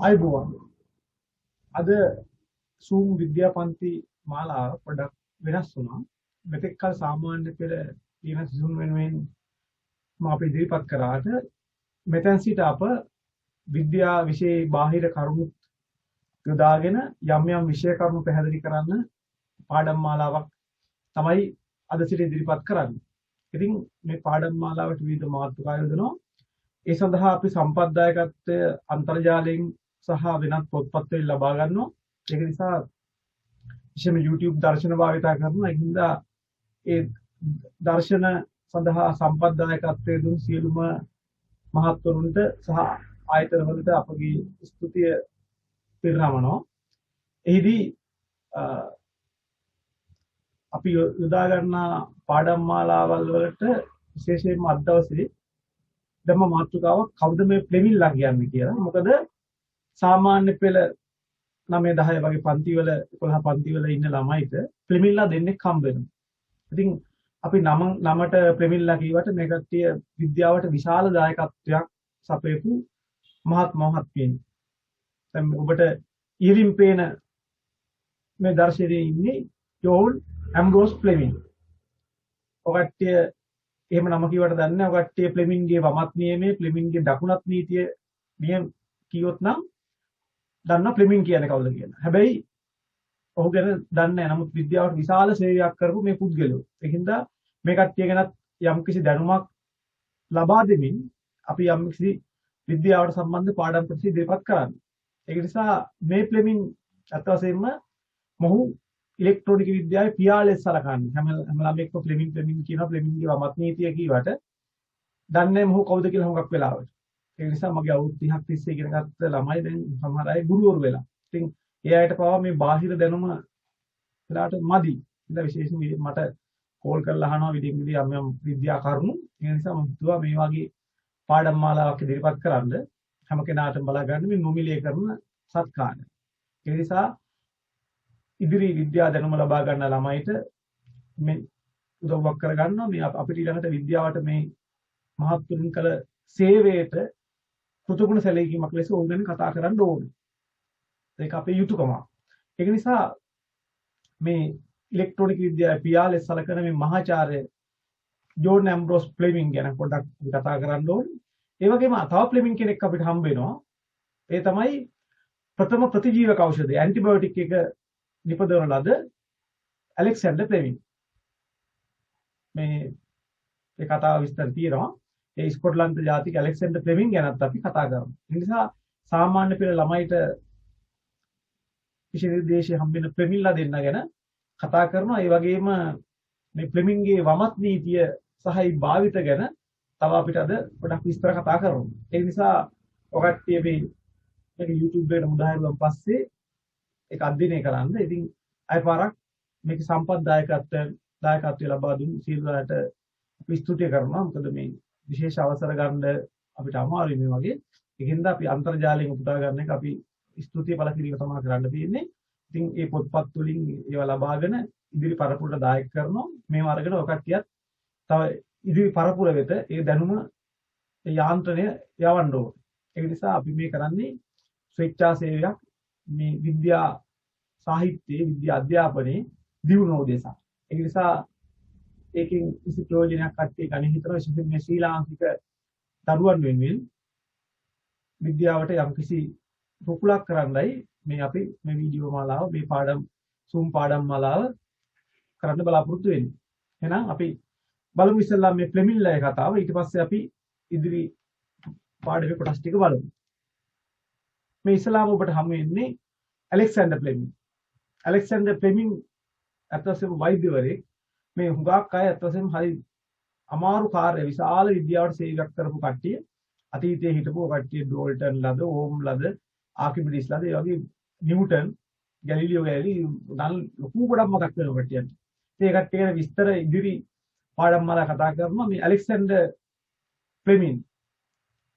ආයුබෝවන්. අද සූම් විද්‍යාපන්ති මාලාව පොඩක් වෙනස් වුණා. මෙතෙක් කල සාමාන්‍ය පෙර තියෙන සූම් වෙනුවෙන් මා අපි ඉදිරිපත් කරාට මෙතෙන් සිට අප විද්‍යා විෂයේ බාහිර කරුණු යොදාගෙන යම් යම් විෂය කරුණු පැහැදිලි කරන්න පාඩම් මාලාවක් තමයි අද සිට ඉදිරිපත් කරන්නේ. ඉතින් මේ පාඩම් මාලාවට විවිධ මාතෘකා යොදනවා. ඒ සඳහා අපි සම්පත්දායකත්වය අන්තර්ජාලයෙන් සහ වෙනත් පොත්පත් වලින් ලබා ගන්නවා. ඒක නිසා විශේෂම YouTube දර්ශන භාවිතා කරනවා. ඒ හින්දා ඒ දර්ශන සඳහා සම්පත්දායකත්වයේ දුන් සියලුම මහත්වරුන්ට සහ ආයතනවලට අපගේ ස්තුතිය පිරිනමනවා. එහිදී අපි යොදා ගන්නා පාඩම් මාලාවල් වලට විශේෂයෙන්ම අද දවසේ ධම්ම මාතෘකාවක් කවුද මේ ෆ්ලෙමින්ලා කියන්නේ කියලා. මොකද සාමාන්‍ය පෙළ 9 10 වගේ පන්තිවල 11 පන්තිවල ඉන්න ළමයිට ෆ්ලෙමින්ලා දෙන්නෙක් හම්බ වෙනවා. ඉතින් අපි නමට ෆ්ලෙමින්ලා කියවට මේ කට්ටිය විද්‍යාවට විශාල දායකත්වයක් සපයපු මහත්මයන්. දැන් ඔබට ඊවින් පේන මේ දර්ශනයේ ඉන්නේ ජෝන් ඇම්බ්‍රෝස් ෆ්ලෙමින්. ඔකට්ටිය එහෙම නම කියවට දන්නේ නැහැ. ඔකට්ටිය ෆ්ලෙමින්ගේ වමත් නියමයේ ෆ්ලෙමින්ගේ දකුණත් නීතිය නියම කියොත් නම් දන්න ෆ්ලෙමින් කියන්නේ කවුද කියලා. හැබැයි ඔහු ගැන දන්නේ නැහැ. නමුත් විද්‍යාවට විශාල සේවයක් කරපු මේ පුද්ගලයෝ. ඒකින්ද මේ කට්ටිය ගැනත් යම්කිසි දැනුමක් ලබා දෙමින් අපි යම්කිසි විද්‍යාවට සම්බන්ධ පාඩම් ප්‍රති ඉදිරිපත් කරන්නේ. ඒක නිසා මේ ෆ්ලෙමින් අත් වශයෙන්ම මොහු ඉලෙක්ට්‍රොනික විද්‍යාවේ පියාලෙස් සලකන්නේ. හැම ළමෙක්ම ෆ්ලෙමින් කියනවා. ෆ්ලෙමින්ගේ වමත් නීතිය කියවට දන්නේ මොහු කවුද කියලා හුඟක් වෙලාවට. ඒ නිසා මගේ අවුරුදු 30ක් තිස්සේ ඉගෙන ගත්ත ළමයි දැන් සමහර අය ගුරුවරු වෙලා. ඉතින් ඒ අයට පවා මේ බාහිර දැනුම වෙලාවට මදි. ඉතින් විශේෂයෙන් මට කෝල් කරලා අහනවා විදිහ යම් යම් විද්‍යා කරුණු. ඒ නිසා මම හිතුවා මේ වගේ පාඩම් මාලාවක් ඉදිරිපත් කරන්න හැම කෙනාටම බලා ගන්න මේ නොමිලේ කරන සත්කාරය. ඒ නිසා ඉදිරි විද්‍යා දැනුම ලබා ගන්න ළමයිට මේ උදව්වක් කරගන්නවා. මේ අපිට ඊළඟට විද්‍යාවට මේ මහත්තුරුන් කළ සේවයට කෘතගුණ සැලකීමක් ලෙස ඕන ගැන කතා කරන්න ඕනේ. ඒක අපේ යුතුයකමක්. ඒක නිසා මේ ඉලෙක්ට්‍රොනික විද්‍යාවේ පියාලෙස් සලකන මේ මහාචාර්ය ජෝන් ඇම්බ්‍රෝස් ෆ්ලෙමින් ගැන පොඩ්ඩක් කතා කරන්න ඕනේ. ඒ වගේම තව ෆ්ලෙමින් කෙනෙක් අපිට හම්බ වෙනවා. ඒ තමයි ප්‍රථම ප්‍රතිජීවක ඖෂධය ඇන්ටිබයොටික් එක නිපදවන ලද ඇලෙක්සැන්ඩර් ෆ්ලෙමින්. මේ කතාව විස්තර තියෙනවා. ඒ ස්කොට්ලන්ත ජාතික ඇලෙක්සැන්ඩර් ෆ්ලෙමින් ගැනත් අපි කතා කරමු. ඒ නිසා සාමාන්‍ය පෙළ ළමයිට විශේෂ දේශීය හම්බෙන ෆ්ලෙමින්ලා දෙන්න ගැන කතා කරනවා. ඒ වගේම මේ ෆ්ලෙමින්ගේ වමත් නීතිය සහ ඒ භාවිත ගැන තව අපිට අද පොඩක් විස්තර කතා කරමු. ඒ නිසා ඔකට්ටිය මේක YouTube එකට මුදාහැරුවන් පස්සේ ඒක අධ්‍යයනය කරන්න. ඉතින් අයපාරක් මේක දායකත්වය ලබා දුන් සියලුලාට අපි ස්තුතිය කරනවා. මොකද මේ විශේෂ අවසර ගන්න අපිට අමාරුයි මේ වගේ. ඒකින්ද අපි අන්තර්ජාලයෙන් උපුටා ගන්න එක අපි ස්තුතිය පළ කිරීම තමයි කරන්න තියෙන්නේ. ඉතින් මේ පොත්පත් වලින් ඒවා ලබාගෙන ඉදිරි පරපුරට දායක කරනවා. මේව අරගෙන ඔය කට්ටියත් තව ඉදිරි පරපුර වෙත ඒ දැනුම යාන්ත්‍රණය යවන්න ඕනේ. ඒ නිසා අපි මේ කරන්නේ ස්වේච්ඡා සේවයක් මේ විද්‍යා සාහිත්‍යයේ විද්‍යා අධ්‍යාපනයේ දියුණුව උදෙසා. ඒ නිසා ඒකෙන් කිසි ප්‍රයෝජනයක් ඇත්තේ ගණන් හිතනවා. විශේෂයෙන් මේ ශ්‍රී ලාංකික දරුවන් වෙනුවෙන් විද්‍යාවට යම්කිසි රුකුලක් කරන්නයි මේ අපි මේ වීඩියෝ මාලාව මේ සූම් පාඩම් මාලාව කරන්න බලාපොරොත්තු වෙන්නේ. එහෙනම් අපි බලමු ඉස්සෙල්ලා මේ ෆ්ලෙමින්ලා කතාව. ඊට පස්සේ අපි ඉදිරි පාඩමේ කොටස් ටික බලමු. මේ ඉස්ලාම ඔබට හමු වෙන්නේ ඇලෙක්සැන්ඩර් ෆ්ලෙමින්. ඇලෙක්සැන්ඩර් ෆ්ලෙමින් අත්වසම වෛද්‍යවරයෙක්. මේ හුඟක් අය අත්වසම හරි අමාරු කාර්ය විශාල විද්‍යාවට සේවයක් කරපු කට්ටිය. අතීතයේ හිටපු කට්ටිය ඩෝල්ටන් ලද, ඕම් ලද, ආකිමිඩිස් ලද, ඒ වගේ නිව්ටන්, ගැලීලියෝ නම් ලොකු ගොඩක් මතක් වෙන කට්ටියන්ට. ඒ කට්ටිය ගැන විස්තර ඉදිරි පාඩම් වල කතා කරනවා. මේ ඇලෙක්සැන්ඩර් ෆ්ලෙමින්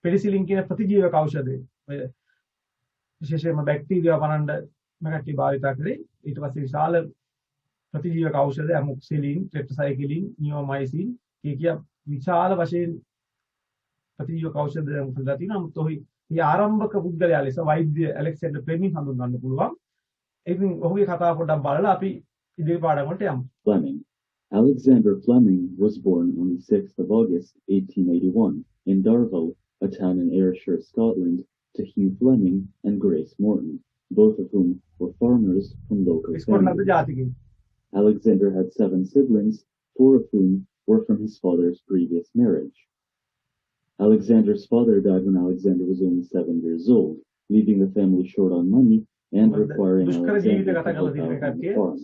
පෙනිසිලින් කියන ප්‍රතිජීවක ඖෂධය විශේෂයෙන්ම බැක්ටීරියා වරන්ඩ මේකට භාවිත කරේ. ඊට පස්සේ විශාල ප්‍රතිජීවක ඖෂධ ඇමොක්සිලින්, ටෙට්‍රසයික්ලින්, නියෝමයිසින් කිය විශාල වශයෙන් ප්‍රතිජීවක ඖෂධ හදලා තියෙනවා. නමුත් ඔහි මේ ආරම්භක පුද්ගලයා ලෙස වෛද්‍ය ඇලෙක්සැන්ඩර් ෆ්ලෙමින් හඳුන්වන්න පුළුවන්. ඉතින් ඔහුගේ කතාව පොඩ්ඩක් බලලා අපි ඉදිරි පාඩම් වලට යමු. Fleming. Alexander Fleming was born on the 6th of August, 1881, in Darvel, a town in Ayrshire, Scotland, to Hugh Fleming and Grace Morton, both of whom were farmers from local ඉස්කෝලේ families. ජාතිකයෙක්. Alexander had 7 siblings, 4 of whom were from his father's previous marriage. Alexander's father died when Alexander was only 7 years old, leaving the family short on money and requiring දුෂ්කර Alexander ජීවිත to ගත help කළ තියෙන out on the කට්ටිය farm.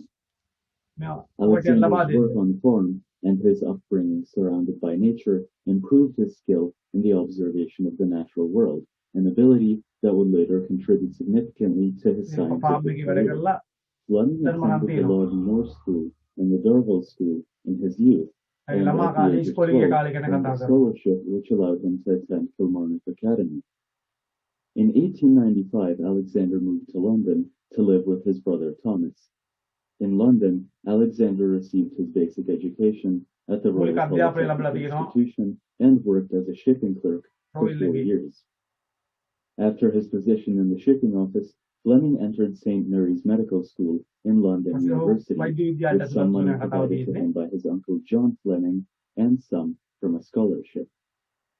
මෙයා ඔකට ලබා Alexander's දෙන්න. work on the farm and his upbringing surrounded by nature improved his skill in the observation of the natural world, an ability that would later contribute significantly to his මේ farm scientific එකේ වැඩ career. කරලා Fleming දැන් මම attended the තියෙනවා. Lord Moore School and the Darvel School in his youth, A and ළමා at the කාලේ age of ඉස්කෝලේ ගිය 12 කාලේ ගැන earned කතා a කරමු. scholarship which allowed him to attend Kilmarnock Academy. In 1895, Alexander moved to London to live with his brother Thomas. In London, Alexander received his basic education at the Royal මූලික අධ්‍යාපනය ලැබලා Polytechnic තියෙනවා. Institution and worked as a shipping clerk for Royal 4 Navy. years. After his position in the shipping office, Fleming entered St. Mary's Medical School in London ඊට පස්සේ ඔහු University, වෛද්‍ය විද්‍යාලයට with some ඇතුළත් money වෙන කතාව provided to තියෙන්නේ. him by his uncle John Fleming and some from a scholarship.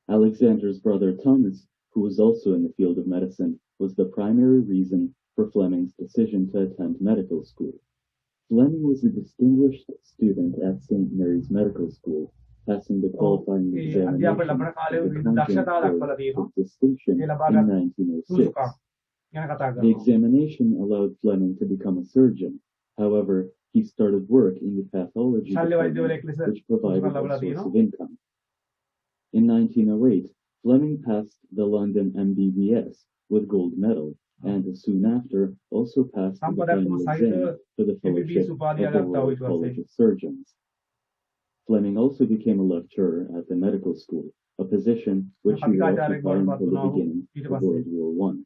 Alexander's brother Thomas, who was also in the field of medicine, was the primary reason for Fleming's decision to attend medical school. Fleming was a distinguished student at St. Mary's Medical School, passing the qualifying A examination අධ්‍යාපන ලබන කාලේ of the විවිධ Convent දක්ෂතා දක්වලා Course තියෙනවා. with distinction A in ලබාගත් 1906. සුසුකම් ගැන කතා The කරනවා. examination allowed Fleming to become a surgeon. However, he started work in the pathology ශල්‍ය department, වෛද්‍යවරයෙක් ලෙස which provided සුසුකම් a ලබලා source තියෙනවා. of income. In 1908, Fleming passed the London MBBS with gold medal, and soon after also passed the සම්පදක්කම final සහිතව exam for the fellowship MBBS of උපාධිය the ගත්තා Royal ඊට පස්සේ. College of Surgeons. Fleming also became a lecturer at the medical school, a position which he would කතිකාචාර්යෙක් occupy බවට until the පත් වුණා ඔහු beginning ඊට of පස්සේ. World War One.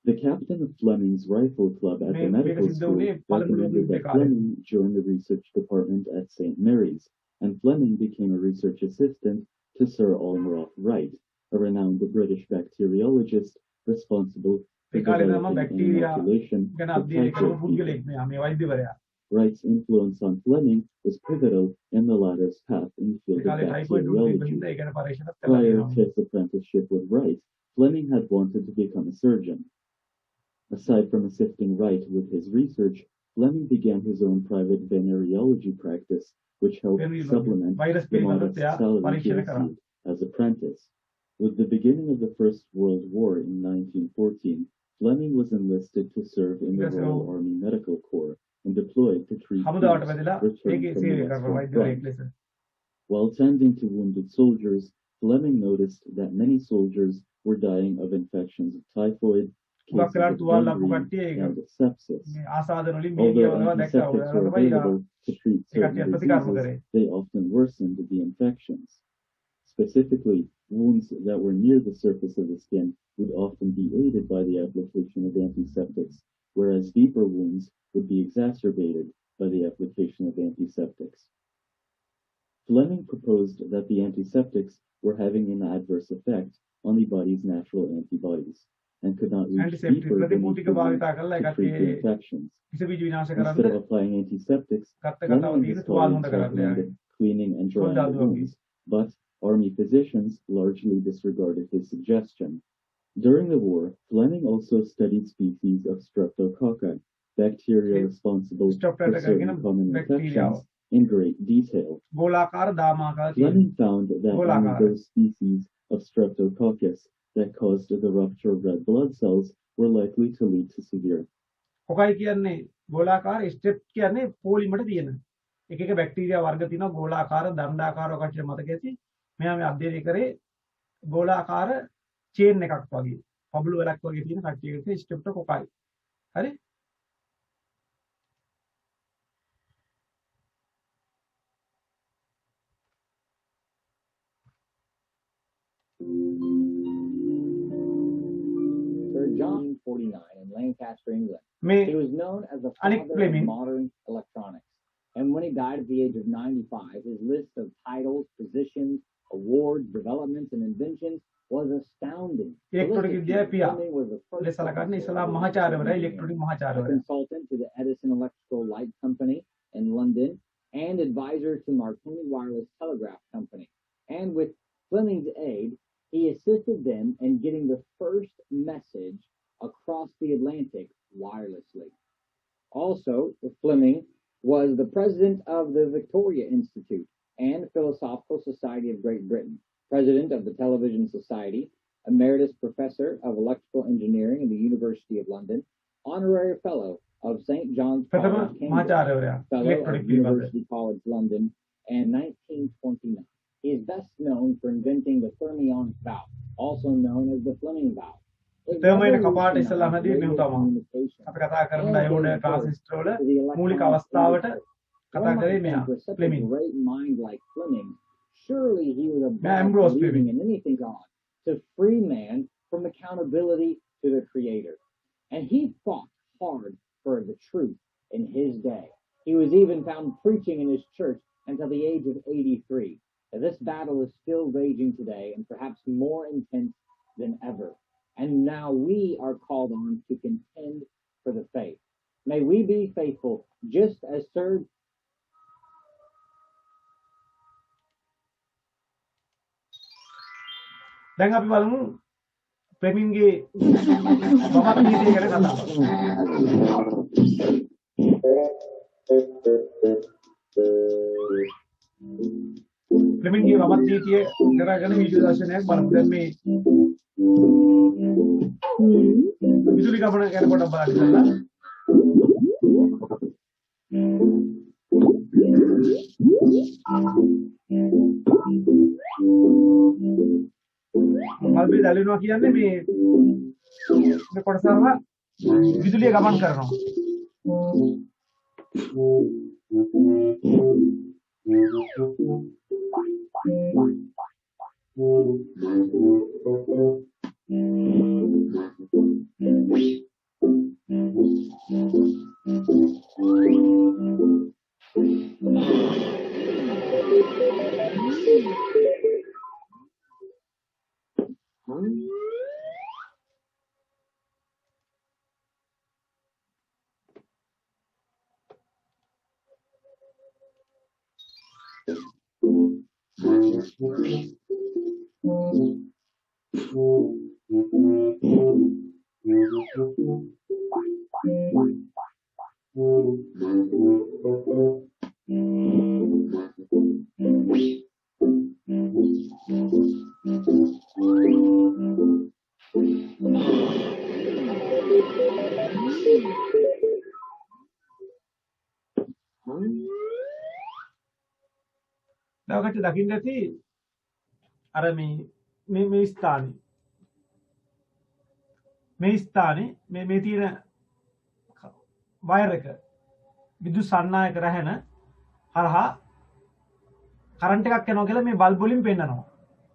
The captain of Fleming's rifle club at the මේක medical සිද්ධ school වුණේ පළමු recommended යුද්ධ that කාලේ. Fleming join the research department at St. Mary's, and Fleming became a research assistant to Sir Almroth Wright, a renowned British bacteriologist responsible for ඒ කාලේ තමයි developing an bacteria inoculation ගැන for අධ්‍යයනය කරපු typhoid fever. පුද්ගලෙක් මෙයා මේ වෛද්‍යවරයා. Wright's influence on Fleming was pivotal in the latter's path in the A field of කාලේ ටයිෆොයිඩ් රෝග තිබ්බ bacteriology. හින්දා ඒ ගැන පරීක්ෂණත් කළා Prior තියෙනවා. to his apprenticeship with Wright, Fleming had wanted to become a surgeon. Aside from assisting Wright with his research, Fleming began his own private venereology practice, which helped Venereology. supplement virus the පිළිබඳව modest එයා salary he පරීක්ෂණ කරා. received as apprentice. With the beginning of the First World War in 1914, Fleming was enlisted to serve in the Yes, Royal so- Army Medical Corps and deployed to treat හමුදාවට troops වැදලා returned ඒකේ from සේවය the කරන Western වෛද්‍යවරයෙක් Front. ලෙස. While tending to wounded soldiers, Fleming noticed that many soldiers were dying of infections of typhoid, හුඟක් cases වෙලාවට of තුවාල ලබපු gangrene, කට්ටිය ඒක and sepsis. මේ ආසාදන වලින් මේ Although කියවනවා දැක්කා. antiseptics were ඔයාලා තමයි available to treat A certain කට්ටිය ප්‍රතිකාරම diseases, කරේ. they often worsened the infections. Specifically, wounds that were near the surface of the skin would often be aided by the application of antiseptics, whereas deeper wounds would be exacerbated by the application of antiseptics. Fleming proposed that the antiseptics were having an adverse effect on the body's natural antibodies and could not reach ඇන්ටිසෙප්ටික් deeper beneath ප්‍රතිපූතික the wound භාවිතා කරලා ඒ to treat the කට්ටිය infections. විස බීජ විනාශ Instead කරන්න of applying antiseptics, ගත්ත Fleming කතාව and තියෙන his තුවාල හොඳ colleagues කරන්න යාගේ. recommended cleaning and drying the wounds, but Army physicians largely disregarded his suggestion. During the war, Fleming also studied species of streptococci, bacteria responsible for Streptococcus certain common bacteria. infections, in great detail. ගෝලාකාර දාමාකාර තියෙනවා. Fleming found that one of Golakara. those species of streptococcus that caused the rupture of red blood cells were likely to lead to severe. කොකයි කියන්නේ ගෝලාකාර step කියන්නේ පොලිමට තියෙන. එක එක bacteria වර්ග තියෙනවා ගෝලාකාර දණ්ඩාකාර කට්ටිය මතක ඇති. මෙයා මේ අධ්‍යයනය කරේ ගෝලාකාර චේන් එකක් වගේ. පබළු වලක් වගේ තියෙන කට්ටියකට ස්ටෙප්ටෝකොකයි. හරි? Sir John 49 in Lancaster, England. මේ He was known as the Anik father of Fleming. modern electronics. And when he died at the age of 95, his list of titles, positions, awards, developments, and inventions was astounding. ඉලෙක්ට්‍රොනික විද්‍යාවේ පියා Fleming was the first ලෙස සලකන්නේ ඉස්ලාම් මහාචාර්යවරයා ඉලෙක්ට්‍රොනික a මහාචාර්යවරයා consultant to the Edison Electrical Light Company in London and advisor to Marconi Wireless Telegraph Company. And with Fleming's aid, he assisted them in getting the first message across the Atlantic wirelessly. Also, Fleming was the president of the Victoria Institute and Philosophical Society of Great Britain, president of the Television Society, emeritus professor of electrical engineering in the University of London, honorary fellow of St. John's ප්‍රථම College, Cambridge, මහාචාර්යවරයා fellow electronic of පිළිබඳ University College London, and 1929. He is best known for inventing the fermion valve, also known as the Fleming valve. It තර්මයින කපාට revolutionized ඉස්සලා හැදී මෙහෙම radio තමයි. communication. අපි කතා කරන diode transistor වල මූලික අවස්ථාවට කතා One කරේ might මෙයා think with such a ෆ්ලෙමින්. great mind like Fleming, surely he was Yeah, above Ambrose believing Fleming. in anything God to free man from accountability to the Creator. And he fought hard for the truth in his day. He was even found preaching in his church until the age of 83. Now, this battle is still raging today and perhaps more intense than ever. And now we are called on to contend for the faith. May we be faithful just as Sir දැන් අපි බලමු ෆ්ලෙමින්ගේ මමත් නීතිය ගැන කතා කරමු. ෆ්ලෙමින්ගේ මමත් නීතිය කරගෙන වීඩියෝ දර්ශනයක් බලමු. දැන් මේ විදුලි ගමන ගැන පොඩ්ඩක් බලන්න ඉස්සෙල්ලා. මල්බේ දැලෙනවා කියන්නේ මේ කොටස අරලා විදුලිය ගමන් කරනවා. දැන් දකින්න ඇති අර මේ ස්ථානේ මේ තියෙන වයර් එක විදුලි සන්නායක රැහෙන හරහා කරන්ට් එකක් යනවා කියලා මේ බල්බ් වලින් පෙන්නනවා.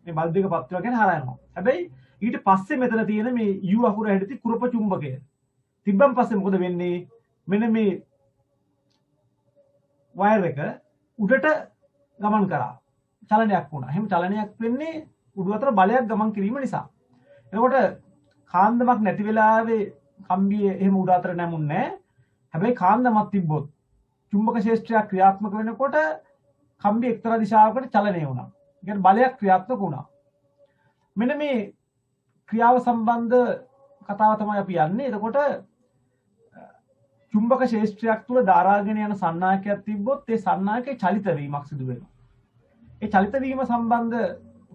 මේ බල්බ් එක පත් වෙනවා කියන්නේ හරහා යනවා. හැබැයි ඊට පස්සේ මෙතන තියෙන මේ U අකුර හැඩති කුරප චුම්බකය. තිබ්බන් පස්සේ මොකද වෙන්නේ? මෙන්න මේ වයර් එක උඩට ගමන් කරා. චලනයක් වුණා. එහෙම චලනයක් වෙන්නේ උඩු අතර බලයක් ගමන් කිරීම නිසා. එතකොට කාන්දමක් නැති වෙලාවේ කම්බියේ එහෙම උඩ අතර නැමුන්නේ නැහැ. හැබැයි කාන්දමක් තිබ්බොත් චුම්බක ක්ෂේත්‍රය ක්‍රියාත්මක වෙනකොට කම්බිය එක්තරා දිශාවකට චලනය වුණා. ඒ කියන්නේ බලයක් ක්‍රියාත්මක වුණා. මෙන්න මේ ක්‍රියාව සම්බන්ධ කතාව තමයි අපි යන්නේ. එතකොට චුම්බක ක්ෂේත්‍රයක් තුල ධාරාගෙන යන සන්නායකයක් තිබ්බොත් ඒ සන්නායකේ චලිත වීමක් සිදු වෙනවා. ඒ චලිත වීම සම්බන්ධ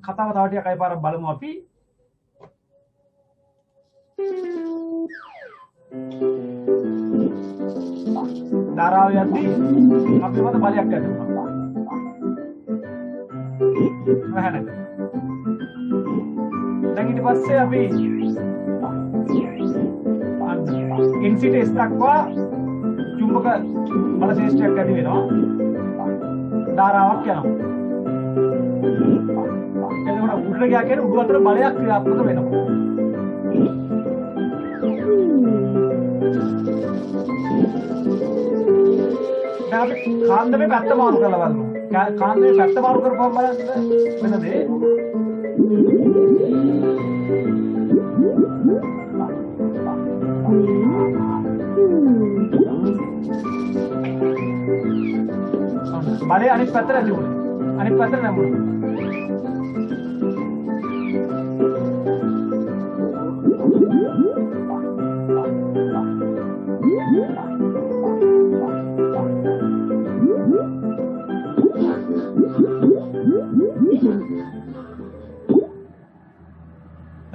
කතාව තව ටිකක් අය පාරක් බලමු අපි. ධාරාව යද්දී අපි මත බලයක් ඇති වෙනවා. රහනක. දැන් ඊට පස්සේ අපි ඉන්සිට ස්ටක්වා චුම්බක බල ශේෂ්ත්‍රයක් ඇති වෙනවා. ධාරාවක් යනවා. එතකොට උඩට ගියා කියන්නේ උඩු අතර බලයක් ක්‍රියාත්මක වෙනවා. දැන් අපි කාන්දමේ පැත්ත මාරු කරලා බලමු. කාන්දමේ පැත්ත මාරු කරපුවම බලන්න වෙන දේ. බලේ අනිත් පැත්තට ඇති වුණා. අනිත් පැත්තට නැමුණා.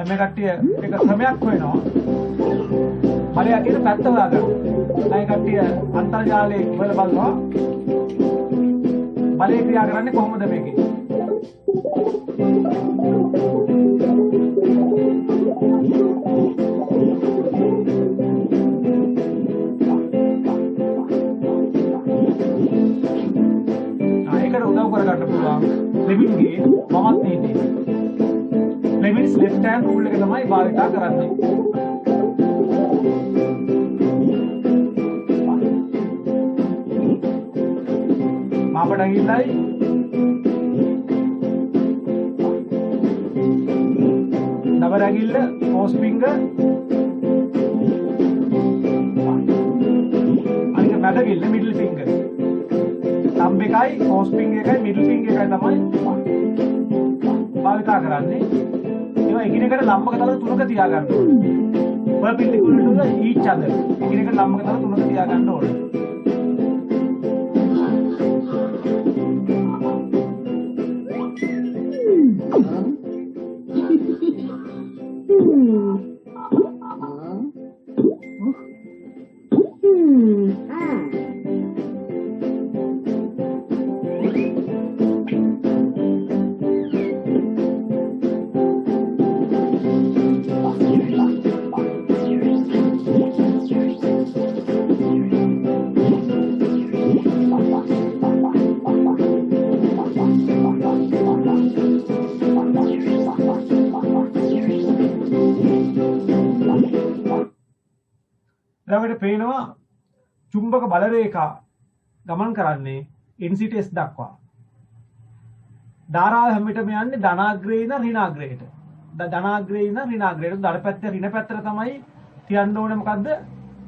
මේ කට්ටිය එක ක්‍රමයක් හොයනවා. බලය අකින පැත්ත හොයාගන්න. අය කට්ටිය අන්තර්ජාලයේ හොයලා බලනවා. බලය ක්‍රියා කරන්නේ කොහොමද මේකේ? ඒකට උදව් කරගන්න පුළුවන් ෆ්ලෙමින්ගේ වමත් නීතිය. ෆ්ලෙමින්ස් left hand rule එක තමයි භාවිත කරන්නේ. මාපට ඇඟිල්ලයි නබර ඇඟිල්ල පෝස් ෆින්ගර් අනික මැද ඇඟිල්ල මිඩල් ෆින්ගර් තම්බ් එකයි පෝස් ෆින්ගර් එකයි මිඩල් ෆින්ගර් එකයි තමයි භාවිත කරන්නේ. ඒවා එකිනෙකට ලම්බක තල තුනක තියාගන්න ඕනේ. perpendicular to each other. එකිනෙකට ලම්බක තල තුනක තියාගන්න ඕනේ. ඊළඟට පේනවා චුම්බක බල රේඛා ගමන් කරන්නේ NCTS දක්වා. ධාරාව හැම විටම යන්නේ ධනාග්‍රේ ඉඳන් ඍණාග්‍රේට. ධනාග්‍රේ ඉඳන් ඍණාග්‍රේට ධන පැත්ත ඍණ පැත්තට තමයි තියන්න ඕනේ මොකද්ද?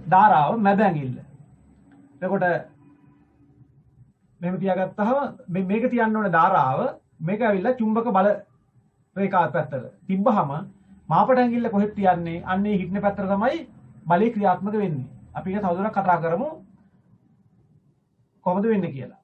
ධාරාව මැද ඇඟිල්ල. එතකොට මෙහෙම තියාගත්තහම මේක තියන්න ඕනේ ධාරාව මේක ඇවිල්ලා චුම්බක බල රේඛා පැත්තට. තිබ්බහම මාපට ඇඟිල්ල කොහෙද තියන්නේ? අන්නේ හිටින පැත්තට තමයි බලය ක්‍රියාත්මක වෙන්නේ. අපි ඒක තවදුරටත් කතා කරමු කොහොමද වෙන්නේ කියලා.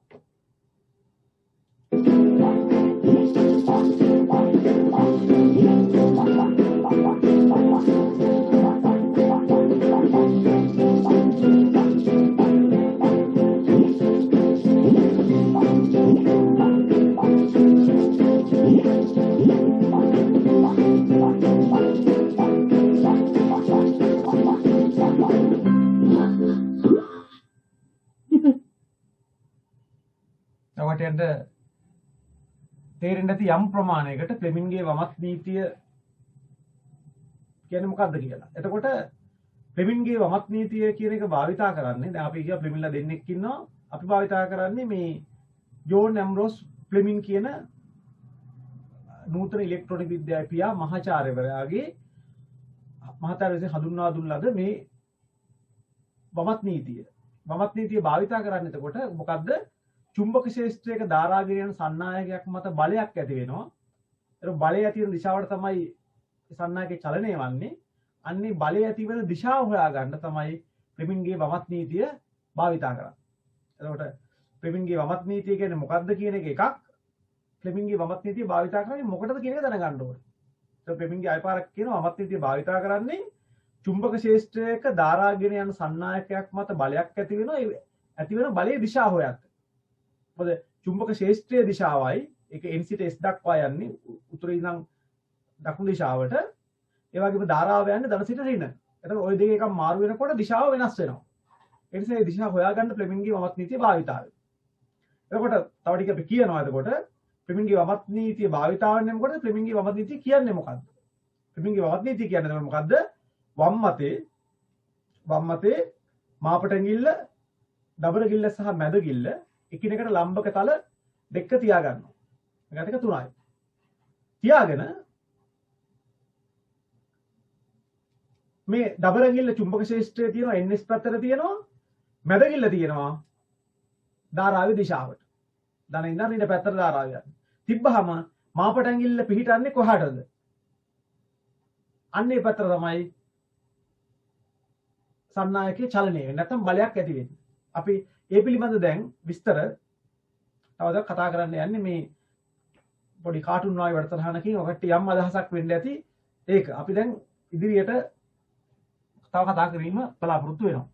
ඔයාලට තේරෙන්නේ නැති යම් ප්‍රමාණයකට ෆ්ලෙමින්ගේ වමත් නීතිය කියන්නේ මොකක්ද කියලා. එතකොට ෆ්ලෙමින්ගේ වමත් නීතිය කියන එක භාවිතා කරන්නේ දැන් අපි කියව ෆ්ලෙමින්ලා දෙන්නෙක් ඉන්නවා. අපි භාවිතා කරන්නේ මේ ජෝන් ඇම්බ්‍රෝස් ෆ්ලෙමින් කියන නූතන ඉලෙක්ට්‍රොනික විද්‍යාවේ පියා මහාචාර්යවරයාගේ මහාචාර්ය විසින් හඳුන්වා දුන් ලද මේ වමත් නීතිය. වමත් නීතිය භාවිතා කරන්නේ එතකොට මොකද්ද? චුම්බක ක්ෂේත්‍රයක ධාරාගෙන යන සන්නායකයක් මත බලයක් ඇති වෙනවා. ඒක බලය ඇති වෙන දිශාවට තමයි සන්නායකේ චලනය වන්නේ. අන්නේ බලය ඇති වෙන දිශාව හොයාගන්න තමයි ෆ්ලෙමින්ගේ වමත් නීතිය භාවිතා කරන්නේ. එතකොට ෆ්ලෙමින්ගේ වමත් නීතිය කියන්නේ මොකක්ද කියන එක එකක්. ෆ්ලෙමින්ගේ වමත් නීතිය භාවිතා කරන්නේ මොකටද කියන එක දැනගන්න ඕනේ. ඒක ෆ්ලෙමින්ගේ අයපාරක් කියන වමත් නීතිය භාවිතා කරන්නේ චුම්බක ක්ෂේත්‍රයක ධාරාගෙන යන සන්නායකයක් මත බලයක් ඇති වෙනවා. ඒ ඇති වෙන බලයේ දිශාව හොයන්න. මොකද චුම්බක ක්ෂේත්‍රයේ දිශාවයි ඒක NCTS දක්වා යන්නේ උතුරේ ඉඳන් දකුණු දිශාවට. ඒ වගේම ධාරාව යන්නේ ධන සිට ඍණ. එතකොට ওই දෙක එකක් මාරු වෙනකොට දිශාව වෙනස් වෙනවා. ඒ නිසා මේ දිශාව හොයාගන්න ෆ්ලෙමින්ගේ වමත් නීතිය භාවිතා වෙනවා. එතකොට තව ටික අපි කියනවා එතකොට ෆ්ලෙමින්ගේ වමත් නීතිය භාවිතා වෙන්නේ මොකද? ෆ්ලෙමින්ගේ වමත් නීතිය කියන්නේ මොකද්ද? ෆ්ලෙමින්ගේ වමත් නීතිය කියන්නේ මොකද්ද? වම් මතේ මාපට ඇඟිල්ල දබර ගිල්ල සහ මැද ගිල්ල එකිනෙකට ලම්බක තල දෙක තියා ගන්නවා. මේකට එක 3යි. තියාගෙන මේ දබර ගිල්ල චුම්බක ශේෂ්ත්‍රයේ තියෙනවා ns පැත්තට තියෙනවා මැද ගිල්ල තියෙනවා ධාරාවේ දිශාවට. ධන ඉඳන් ඊට පැත්තට ධාරාව යන්නේ. තිබ්බහම මාපට ඇඟිල්ල පිහිටන්නේ කොහාටද? අන්නේ පැත්තට තමයි සන්නායකයේ චලනය වෙන්නේ. නැත්නම් බලයක් ඇති වෙන්නේ. අපි ඒ පිළිබඳ දැන් විස්තර තවද කතා කරන්න යන්නේ මේ පොඩි කාටුන් වගේ වැඩසටහනකින් ඔකට යම් අදහසක් වෙන්න ඇති. ඒක අපි දැන් ඉදිරියට තව කතා කිරීම බලාපොරොත්තු වෙනවා.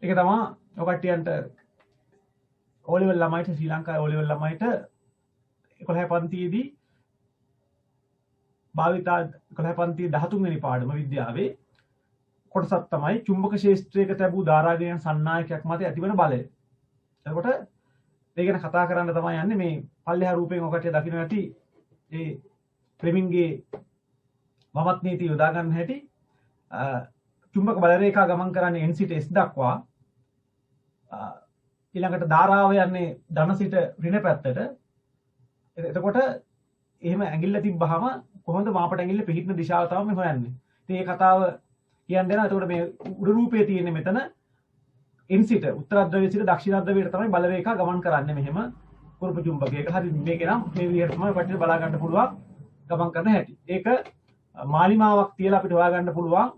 ඒක තමයි ඔකට්ටියන්ට O level ළමයිට ශ්‍රී ලංකාවේ O level ළමයිට 11 පන්තියේදී භාවිතා 11 පන්තියේ 13 වෙනි පාඩම විද්‍යාවේ කොටසක් තමයි චුම්බක ක්ෂේත්‍රයක තිබූ ධාරාගයන් සන්නායකයක් මත ඇතිවන බලය. එතකොට ඒ ගැන කතා කරන්න තමයි යන්නේ මේ පල්ලෙහා රූපයෙන් ඔකට්ටිය දකින්න ඇති ඒ ෆ්ලෙමින්ගේ වමත් නීති යොදා ගන්න හැටි චුම්බක බල රේඛා ගමන් කරන්නේ n සිට s දක්වා ඊළඟට ධාරාව යන්නේ ධන සිට ඍණ පැත්තට. එතකොට එහෙම ඇඟිල්ල තිබ්බහම කොහොමද මාපට ඇඟිල්ල පිහිටන දිශාව තමයි හොයන්නේ. ඉතින් මේ කතාව කියන්න දෙනවා. එතකොට මේ උඩ රූපයේ තියෙන්නේ මෙතන n සිට උත්තර ධ්‍රවයේ සිට දක්ෂිණ ධ්‍රවයට තමයි බල රේඛා ගමන් කරන්නේ මෙහෙම කුරුප චුම්බකයක. හරි මේක නම් මේ විදිහට තමයි ඔකට බලා ගන්න පුළුවන් ගමන් කරන හැටි. ඒක මාලිමාවක් තියලා අපිට හොයා ගන්න පුළුවන්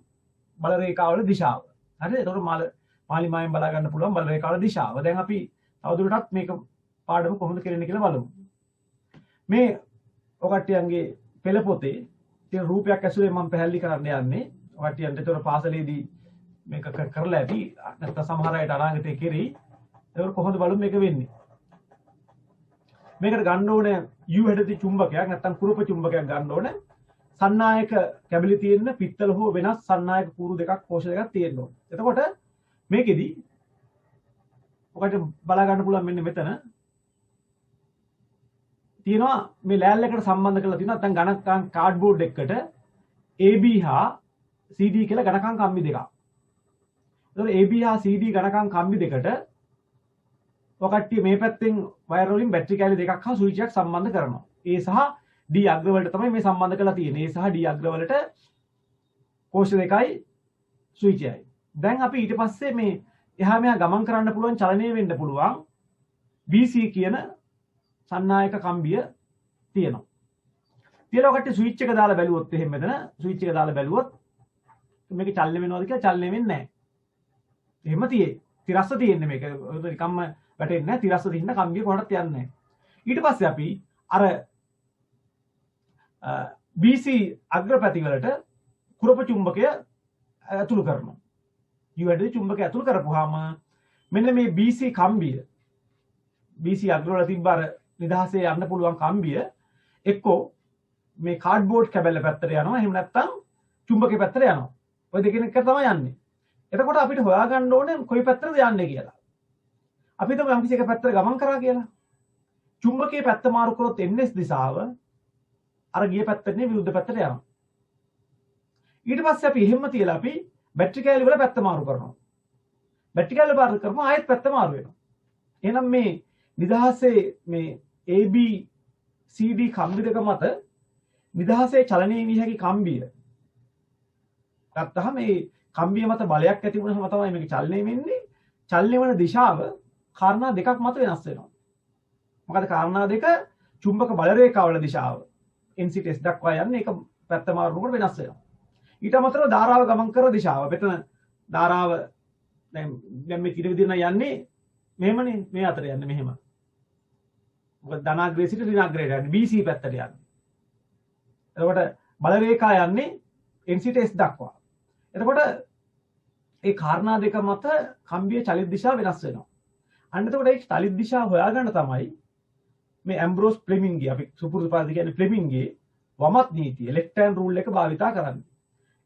බල රේඛාවල දිශාව. හරිද? එතකොට මාලිමාවෙන් බලා ගන්න පුළුවන් බල රේඛාවල දිශාව. දැන් අපි තවදුරටත් මේක පාඩම කොහොමද කරන්නේ කියලා බලමු. මේ ඔකට්ටියන්ගේ පෙළ පොතේ තියෙන රූපයක් ඇසුරේ මම පැහැදිලි කරන්න යන්නේ. ඔකට්ටියන්ට ඒතර පාසලේදී මේක කරලා ඇති. නැත්නම් සමහර අයට අනාගතේ කෙරෙයි. ඒක කොහොමද බලමු මේක වෙන්නේ. මේකට ගන්න ඕනේ U හැඩති චුම්බකයක් නැත්නම් කුරුප චුම්බකයක් ගන්න ඕනේ. සන්නායක කැබලි තියෙන පිත්තල හෝ වෙනස් සන්නායක කූරු දෙකක් කෝෂ දෙකක් තියෙන්න ඕනේ. එතකොට මේකෙදි ඔකට බලා ගන්න පුළුවන් මෙන්න මෙතන තියෙනවා මේ ලෑල්ල එකට සම්බන්ධ කරලා තියෙනවා නැත්නම් ඝනකම් කාඩ්බෝඩ් එකකට AB හා CD කියලා ඝනකම් කම්බි දෙකක්. එතකොට AB හා CD ඝනකම් කම්බි දෙකට ඔකට්ටිය මේ පැත්තෙන් වයර් වලින් බැටරි කැලි දෙකක් හා ස්විච් එකක් සම්බන්ධ කරනවා. A සහ D අග්‍ර වලට තමයි මේ සම්බන්ධ කරලා තියෙන්නේ. A සහ D අග්‍ර වලට කෝෂ දෙකයි ස්විච් එකයි. දැන් අපි ඊට පස්සේ මේ එහා මෙහා ගමන් කරන්න පුළුවන් චලනය වෙන්න පුළුවන් BC කියන සන්නායක කම්බිය තියෙනවා. ඊළඟ කට්ටිය ස්විච් එක දාලා බැලුවොත් එහෙම මෙතන ස්විච් එක දාලා බැලුවොත් මේක චලනය වෙනවද කියලා චලනය වෙන්නේ නැහැ. එහෙම තියෙයි. තිරස්ස තියෙන්නේ මේක. නිකම්ම වැටෙන්නේ නැහැ. තිරස්ස තියෙන කම්බිය කොහොමවත් යන්නේ නැහැ. ඊට පස්සේ අපි අර BC අග්‍රපැති වලට කුරප චුම්බකය ඇතුළු කරනවා. U හැඩේ චුම්බකය ඇතුළු කරපුවාම මෙන්න මේ BC කම්බිය BC අග්‍ර වල තිබ්බ අර නිදහසේ යන්න පුළුවන් කම්බිය එක්කෝ මේ කාඩ්බෝඩ් කැබල්ල පැත්තට යනවා. එහෙම නැත්නම් චුම්බකේ පැත්තට යනවා. ඔය දෙකෙන් එක තමයි යන්නේ. එතකොට අපිට හොයාගන්න ඕනේ කොයි පැත්තටද යන්නේ කියලා. අපි හිතමු යම් කිසි එක පැත්තට ගමන් කරා කියලා. චුම්බකයේ පැත්ත මාරු කරොත් ns දිශාව අර ගිය පැත්තට නේ විරුද්ධ පැත්තට යනවා. ඊට පස්සේ අපි එහෙම තියලා අපි බැටරි කැලි වල පැත්ත මාරු කරනවා. බැටරි කැලි මාරු කරපුවා ආයෙත් පැත්ත මාරු වෙනවා. එහෙනම් මේ නිදහසේ මේ AB CD කම්බි දෙක මත නිදහසේ චලනය විය හැකි කම්බිය ගත්තහම මේ කම්බිය මත බලයක් ඇති වුණාම තමයි මේක චලනය වෙන්නේ. චලනය වන දිශාව කාරණා දෙකක් මත වෙනස් වෙනවා. මොකද කාරණා දෙක චුම්බක බල රේඛාවල දිශාව n සිට s දක්වා යන්නේ ඒක පැත්ත මාරුනකොට වෙනස් වෙනවා. ඊට අමතරව ධාරාව ගමන් කර දිශාව. මෙතන ධාරාව දැන් මේ කිරි විදිහට යන්නේ මෙහෙමනේ මේ අතර යන්නේ මෙහෙම. මොකද ධනාග්‍රේ සිට ඍණාග්‍රේට යන්නේ BC පැත්තට යන්නේ. එතකොට බල රේඛා යන්නේ n සිට s දක්වා. එතකොට ඒ කාරණා දෙක මත කම්බිය චලිත දිශාව වෙනස් වෙනවා. අන්න එතකොට ඒ චලිත දිශා හොයාගන්න තමයි මේ ඇම්බ්‍රෝස් ෆ්ලෙමින්ගේ අපි සුපුරුදු පාදේ කියන්නේ ෆ්ලෙමින්ගේ වමත් නීතිය ලෙෆ්ට් හෑන්ඩ් රූල් එක භාවිතා කරන්නේ.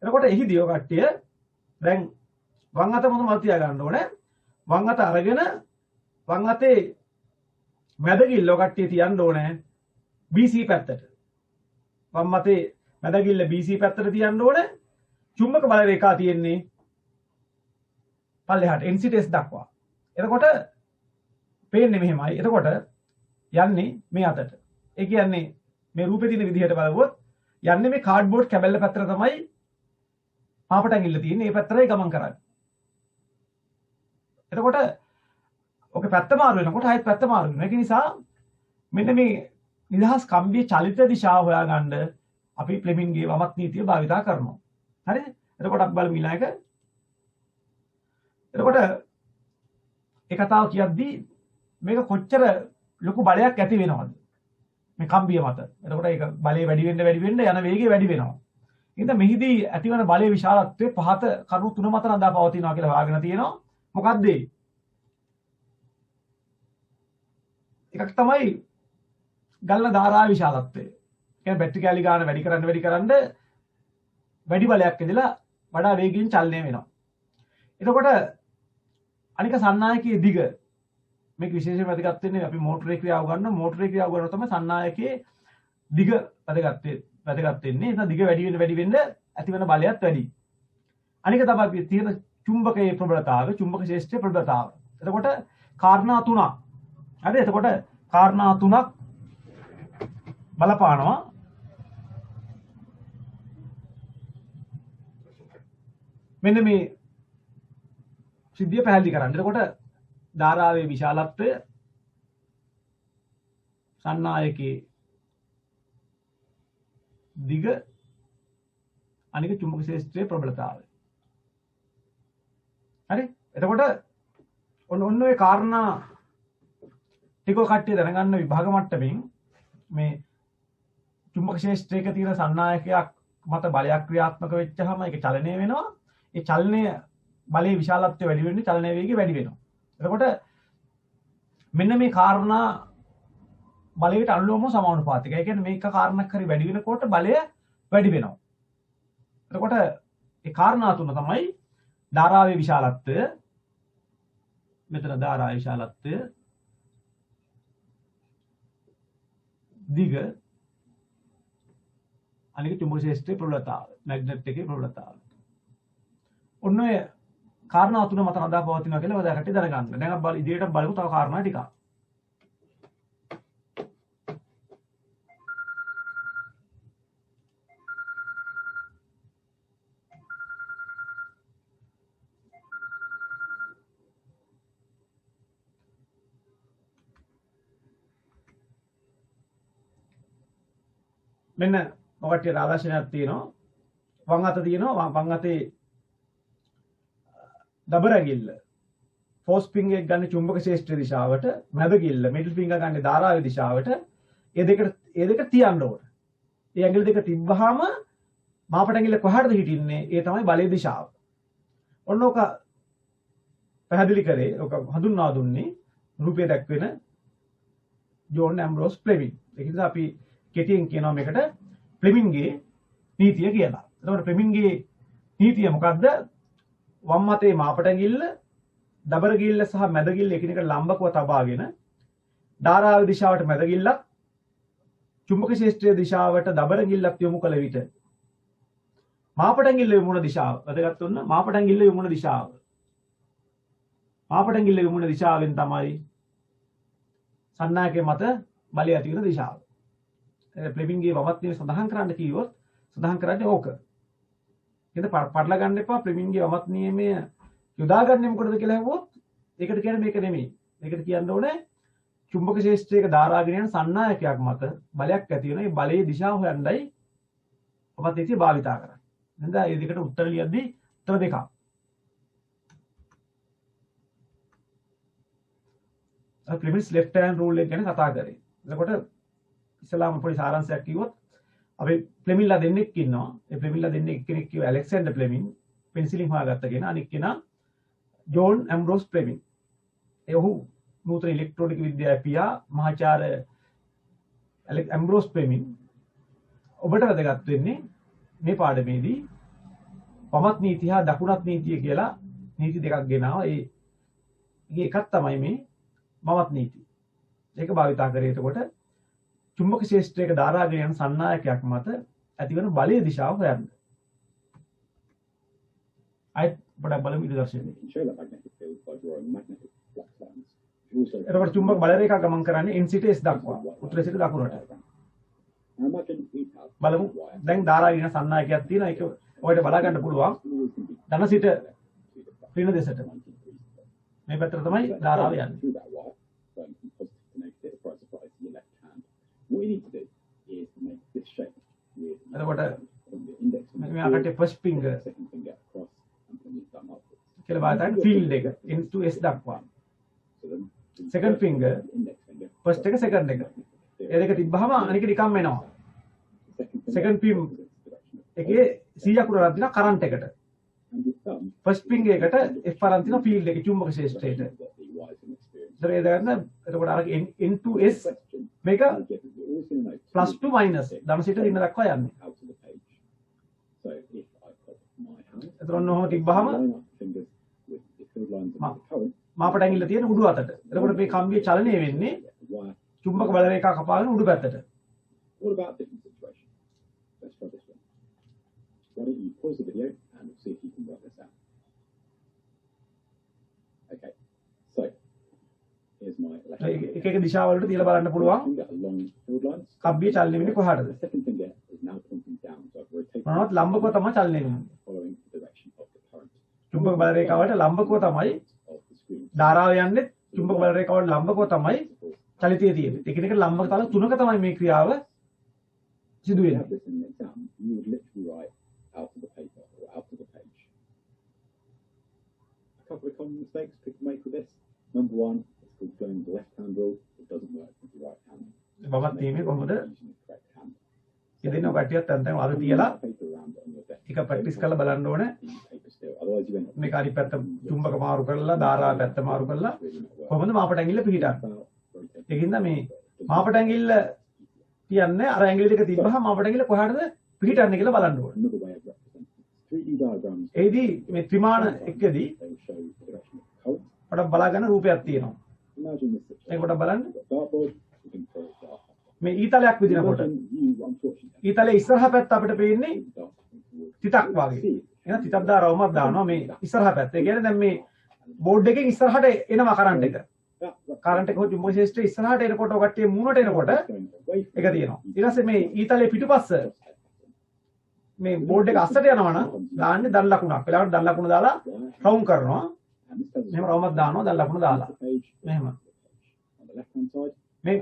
එතකොට එහිදී ඔය කට්ටිය දැන් වම් අත මොකද මත තියා ගන්න ඕනේ. වම් අත අරගෙන වම් අතේ මැදගිල්ල ඔය කට්ටිය තියන්න ඕනේ BC පැත්තට. වම් අතේ මැදගිල්ල BC පැත්තට තියන්න ඕනේ. චුම්බක බල රේඛා තියෙන්නේ පල්ලෙහාට NC දක්වා. එතකොට පේන්නේ මෙහෙමයි. එතකොට යන්නේ මේ අතට. ඒ කියන්නේ මේ රූපේ තියෙන විදිහට බලවුවොත් යන්නේ මේ කාඩ්බෝඩ් කැබල්ල පැත්තට තමයි පාපට ඇඟිල්ල තියෙන්නේ. මේ පැත්තටයි ගමන් කරන්නේ. එතකොට ඔක පැත්ත මාරු වෙනකොට ආයෙත් පැත්ත මාරු වෙනවා. ඒක නිසා මෙන්න මේ නිදහස් කම්බියේ චලිත දිශාව හොයාගන්න අපි ෆ්ලෙමින්ගේ වමත් නීතිය භාවිතා කරනවා. හරිද? එතකොට අපි බලමු ඊළඟ එක. එතකොට ඒ කතාව කියද්දී මේක කොච්චර ලොකු බලයක් ඇති වෙනවද මේ කම්බිය මත. එතකොට ඒක බලය වැඩි වෙන්න යන වේගය වැඩි වෙනවා. ඉතින් මෙහිදී ඇතිවන බලයේ විශාලත්වය පහත කරුණු තුන මත නඳා පවතිනවා කියලා හොයාගෙන තියෙනවා. මොකක්ද ඒ? එකක් තමයි ගලන ධාරාවේ විශාලත්වය. කියන්නේ බැටරි කැලි ගන්න වැඩි කරන්න වැඩි බලයක් ඇදලා වඩා වේගයෙන් චලනය වෙනවා. එතකොට අනික සන්නායකයේ දිග මේක විශේෂයෙන් වැදගත් වෙන්නේ අපි මෝටරේ ක්‍රියාව ගන්න මෝටරේ ක්‍රියාව කරනකොට තමයි සන්නායකයේ දිග වැදගත් වෙන්නේ. ඒක දිග වැඩි වෙන්න ඇතිවන බලයත් වැඩි. අනික තමයි තියෙන චුම්බකයේ ප්‍රබලතාවය, චුම්බක ශේෂ්ත්‍රයේ ප්‍රබලතාවය. එතකොට කාරණා තුනක්. හරි එතකොට කාරණා තුනක් බලපානවා. මෙන්න මේ සිද්ධිය පැහැදිලි කරන්න. එතකොට ධාරාවේ විශාලත්වය, සන්නායකයේ දිග, අනික චුම්බක ශේෂ්ත්‍රයේ ප්‍රබලතාවය. හරි? එතකොට ඔන්න ඔය කාරණා ටික කට්ටිය දැනගන්න විභාග මට්ටමින් මේ චුම්බක ශේෂ්ත්‍රයක තියෙන සන්නායකයක් මත බලයක් ක්‍රියාත්මක වෙච්චාම ඒක චලනය වෙනවා. ඒ චලනය බලයේ විශාලත්වය වැඩි වෙන්නේ චලනයේ වේගය වැඩි වෙනවා. එතකොට මෙන්න මේ කාරණා බලයට අනුලෝමව සමානුපාතිකයි. ඒ කියන්නේ මේක කාරණාවක් හරි වැඩි වෙනකොට බලය වැඩි වෙනවා. එතකොට ඒ කාරණා තුන තමයි ධාරාවේ විශාලත්වය, මෙතන ධාරාවේ විශාලත්වය, දිග, අනික චුම්බක ශේෂ්ත්‍රයේ ප්‍රබලතාවය, මැග්නට් එකේ ප්‍රබලතාවය. ඔන්න ඔය කාරණා තුන මත නදා පවතිනවා කියලා ඔයාලට දැනගන්න. දැන් අපි ඉදිරියට බලමු තව කාරණා ටිකක්. මෙන්න ඔකට ආදර්ශනයක් තියෙනවා. වම් අත තියෙනවා. වම් අතේ දබරගිල්ල ෆෝස් ෆින්ගර් එක ගන්න චුම්බක ශේෂ්ත්‍ර දිශාවට, මැදගිල්ල මිඩල් ෆින්ගර් ගන්න ධාරාවේ දිශාවට. ඒ දෙක තියන්න ඕන. ඒ ඇඟිලි දෙක තිබ්බහම මාපට ඇඟිල්ල කොහාටද හිටින්නේ? ඒ තමයි බලයේ දිශාව. ඔන්න ඔක පැහැදිලි කරේ, ඔක හඳුන්වා දුන්නේ රූපයේ දක්වන ජෝන් ඇම්බ්‍රෝස් ෆ්ලෙමින්. ඒක නිසා අපි කෙටියෙන් කියනවා මේකට ෆ්ලෙමින්ගේ නීතිය කියලා. එතකොට ෆ්ලෙමින්ගේ නීතිය මොකද්ද? වම් අතේ මාපට ඇඟිල්ල, දබරගිල්ල සහ මැදගිල්ල එකිනෙකට ලම්බකව තබාගෙන ධාරාවේ දිශාවට මැදගිල්ලක්, චුම්බක ශේෂ්ත්‍රයේ දිශාවට දබරගිල්ලක් යොමු කළ විට මාපට ඇඟිල්ල යොමුන දිශාව වැදගත් වුණා. මාපට ඇඟිල්ල යොමුන දිශාව, මාපට ඇඟිල්ල යොමුන දිශාවෙන් තමයි සන්නායකයේ මත බලය ඇති වෙන දිශාව. ෆ්ලෙමින්ගේ වමත් නියම සඳහන් කරන්න කිව්වොත් සඳහන් කරන්නේ ඕක. ඉතින් පටල ගන්න එපා. ෆ්ලෙමින්ගේ වමත් නියමය යොදාගන්නේ මොකටද කියලා අහුවොත් ඒකට කියන්නේ මේක නෙමෙයි. ඒකට කියන්න ඕනේ චුම්බක ශේෂ්ත්‍රයක ධාරාගෙන යන සන්නායකයක් මත බලයක් ඇති වෙන. ඒ බලයේ දිශාව හොයන්නයි වමත් නීතිය භාවිතා කරන්නේ. නේද? ඒ දෙකට උත්තර ලියද්දී උත්තර දෙකක්. ෆ්ලෙමින්ස් ලෙෆ්ට් හෑන්ඩ් රූල් එක ගැන කතා කරේ. එතකොට ඉස්ලාම පොඩි සාරාංශයක් කිව්වොත් අපි ෆ්ලෙමින්ලා දෙන්නෙක් ඉන්නවා. ඒ ෆ්ලෙමින්ලා දෙන්නෙක් එක්කෙනෙක් කිව්ව ඇලෙක්සැන්ඩර් ෆ්ලෙමින් පෙන්සිලින් හොයාගත්ත කෙනා. අනිත් කෙනා ජෝන් ඇම්බ්‍රෝස් ෆ්ලෙමින්. ඒ ඔහු නූතන ඉලෙක්ට්‍රොනික විද්‍යාවේ පියා මහාචාර්ය ඇම්බ්‍රෝස් ප්‍රෙමින් ඔබට වැදගත් වෙන්නේ මේ පාඩමේදී වමත් නීතිය හා දකුණත් නීතිය කියලා නීති දෙකක් ගෙනාවා. ඒ එකක් තමයි මේ මමත් නීතිය. ඒක භාවිතා කරේ එතකොට චුම්බක ක්ෂේත්‍රයක ධාරාගෙන යන සන්නායකයක් මත ඇතිවන බලයේ දිශාව හොයන්න. අයිත් පොඩක් බලමු ඊට දර්ශනය. එතකොට චුම්බක බල රේඛා ගමන් කරන්නේ n සිට s දක්වා උතුරේ සිට දකුණට. බලමු දැන් ධාරාගෙන සන්නායකයක් තියෙනවා. ඒක ඔයාලට බලා ගන්න පුළුවන්. ධන සිට ඍණ දෙසට මේ පැත්තට තමයි ධාරාව යන්නේ. එතකොට මේ අකට ෆස්ට් ෆින්ගර් කියලා බලන්න ෆීල්ඩ් එක n to s දක්වා. සෙකන්ඩ් ෆින්ගර් ෆස්ට් එක සෙකන්ඩ් එක. ඒ දෙක තිබ්බහම අනික නිකම් එනවා. සෙකන්ඩ් ෆිම් එකේ 100 අකුර අරන් දිනා කරන්ට් එකට. ෆස්ට් ෆින්ගර් එකට f අරන් දිනා ෆීල්ඩ් එක චුම්බක ක්ෂේත්‍රයට. ඒ දෙකන එතකොට අර n to s මේක plus to minus ධන සිට ඍණ දක්වා යන්නේ. එතකොට ඔහොම තිබ්බහම මාපට ඇඟිල්ල තියෙන උඩු අතට. එතකොට මේ කම්බිය චලනය වෙන්නේ චුම්බක බල රේඛා කපාගෙන උඩු පැත්තට. What about different situation? Let's try this one. Why don't you pause the video and see if you can work this out. Okay, so here's my left hand. එක එක දිශාවලට තියලා බලන්න පුළුවන්. Finger along field lines. කම්බිය චලනය වෙන්නේ කොහාටද? The second finger is now pointing down, so I've rotated මොනවත් ලම්බකව තමයි චලනය වෙන්නේ. following the direction of the current චුම්බක බල රේඛාවට ලම්බකව තමයි of the screen. ධාරාව යන්නේ. චුම්බක බල රේඛාවට ලම්බකව තමයි චලිතය තියෙන්නේ. එකිනෙකට ලම්බක තල තුනක තමයි මේ ක්‍රියාව සිදු If you වෙන්නේ. have this in an exam, you would literally write out of the paper or out of the page. A couple of common mistakes people make with this. Number one, it's called going the left hand rule. It doesn't work with the right hand. බබත් තීමේ කොහොමද? Using the correct hand. ඉතින් ඔය කට්ටියත් අන්තම් අර තියලා Paper around on your desk. එක practice කරලා බලන්න ඕනේ. Paper still. Otherwise you end up මේක අනිත් පැත්ත චුම්බක මාරු කරලා ධාරාව පැත්ත මාරු කරලා කොහොමද මාපට ඇඟිල්ල පිහිටන්නේ? about rotating. ඒකින්ද මේ මාපට ඇඟිල්ල තියන්නේ අර ඇඟිලි දෙක තිබ්බහම මාපට ඇඟිල්ල කොහාටද පිහිටන්නේ කියලා බලන්න ඕනේ. Another way of representing 3D diagrams. ඒදී මේ ත්‍රිමාන එකදී They will show the direction of the current. පොඩක් බලා ගන්න රූපයක් තියෙනවා. Imagine this situation. මේක පොඩක් බලන්න. You've got a dartboard. You can throw a dart. මේ ඊතලයක් විදිනකොට Imagine you, unfortunately, ඊතලයේ ඉස්සරහා පැත්ත අපිට පේන්නේ dart towards තිතක් වගේ. එහෙනම් තිතක් දාරවමක් දානවා මේ ඉස්සරහා පැත්ත. ඒ කියන්නේ දැන් මේ බෝඩ් එකෙන් ඉස්සරහට එනවා කරන්ට් එක. කරන්ට් එක චුම්බක ක්ෂේත්‍රයේ ඉස්සරහට එනකොට ඔය කට්ටිය මූණට එනකොට going away from එක තියෙනවා. ඊට පස්සේ මේ ඊතලයේ පිටුපස්ස මේ බෝඩ් එක අස්සට යනවා නම් දාන්නේ දන් ලකුණක්. වෙලාවට දන් ලකුණ දාලා රවුම් කරනවා. and this tells us මෙහෙම රවුමක් දානවා දන් ලකුණ දාලා. the page මෙහෙම. on the left hand side.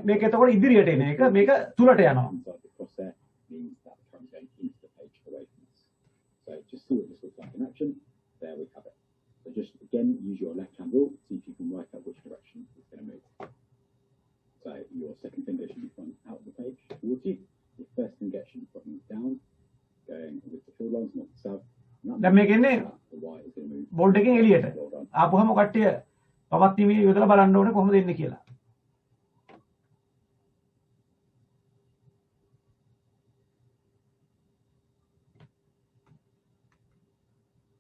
මේක එතකොට ඉදිරියට එන එක මේක තුලට යනවා. Hand side, the crosshair means that the current going into the page away from us. So just see what this looks like in action. There we have it. So just again use your left hand rule. See if you can work out which direction it's going to move. So your second finger should be pointing out of the page towards you. Your first finger should be pointing down, going with the field lines, north to south. And that දැන් මේක එන්නේ means the Y is going to move. Board එකෙන් එළියට. Well done. ආපුවම කට්ටිය පවත් TV යොදලා බලන්න ඕනේ කොහොමද එන්නේ කියලා.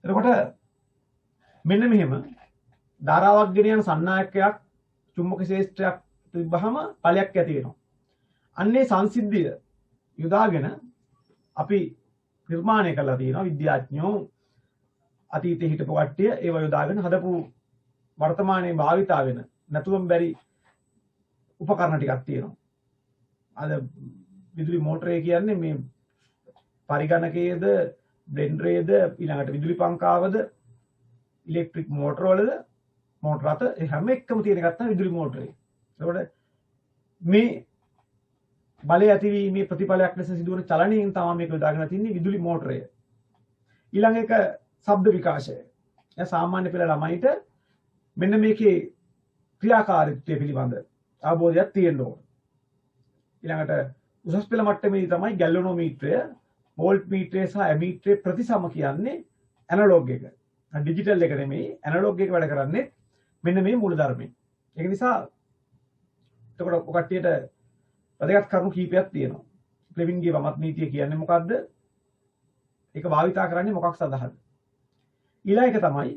එතකොට මෙන්න මෙහෙම ධාරාවක් ගෙන යන සන්නායකයක් චුම්බක ක්ෂේත්‍රයක් තිබ්බහම ඵලයක් ඇති වෙනවා. අන්නේ සංසිද්ධිය යොදාගෙන අපි නිර්මාණය කරලා තියෙනවා විද්‍යාඥයෝ අතීතයේ හිටපු කට්ටිය ඒව යොදාගෙන හදපු වර්තමානයේ භාවිතා වෙන නැතුවම බැරි උපකරණ ටිකක් තියෙනවා. අද විදුලි මෝටරය කියන්නේ මේ පරිගණකයේද බ්ලෙන්ඩරේද ඊළඟට විදුලි පංකාවද ඉලෙක්ට්‍රික් මෝටර වලද මෝටර අත ඒ හැම එකම තියෙන එකක් තමයි විදුලි මෝටරේ. ඒකට මේ බලය ඇතිවීමේ ප්‍රතිඵලයක් ලෙස සිදුවන චලනයෙන් තමයි මේක යොදාගෙන තින්නේ විදුලි මෝටරය. ඊළඟ එක ශබ්ද විකාශය. දැන් සාමාන්‍ය පෙළ ළමයිට මෙන්න මේකේ ක්‍රියාකාරීත්වය පිළිබඳ අවබෝධයක් තියෙන්න ඕන. ඊළඟට උසස් පෙළ මට්ටමේදී තමයි ගැල්වනෝමීටරය, වෝල්ට් මීටරය සහ ඇමීටරය ප්‍රතිසම කියන්නේ ඇනලොග් එක. ඩිජිටල් එක නෙමෙයි ඇනලොග් එක වැඩ කරන්නේ මෙන්න මේ මූලධර්මයෙන්. ඒක නිසා එතකොට ඔය කට්ටියට වැදගත් කරුණු කීපයක් තියෙනවා. ක්ලෙවින්ගේ වමත් නීතිය කියන්නේ මොකද්ද? ඒක භාවිතා කරන්නේ මොකක් සඳහාද? ඊළඟ එක තමයි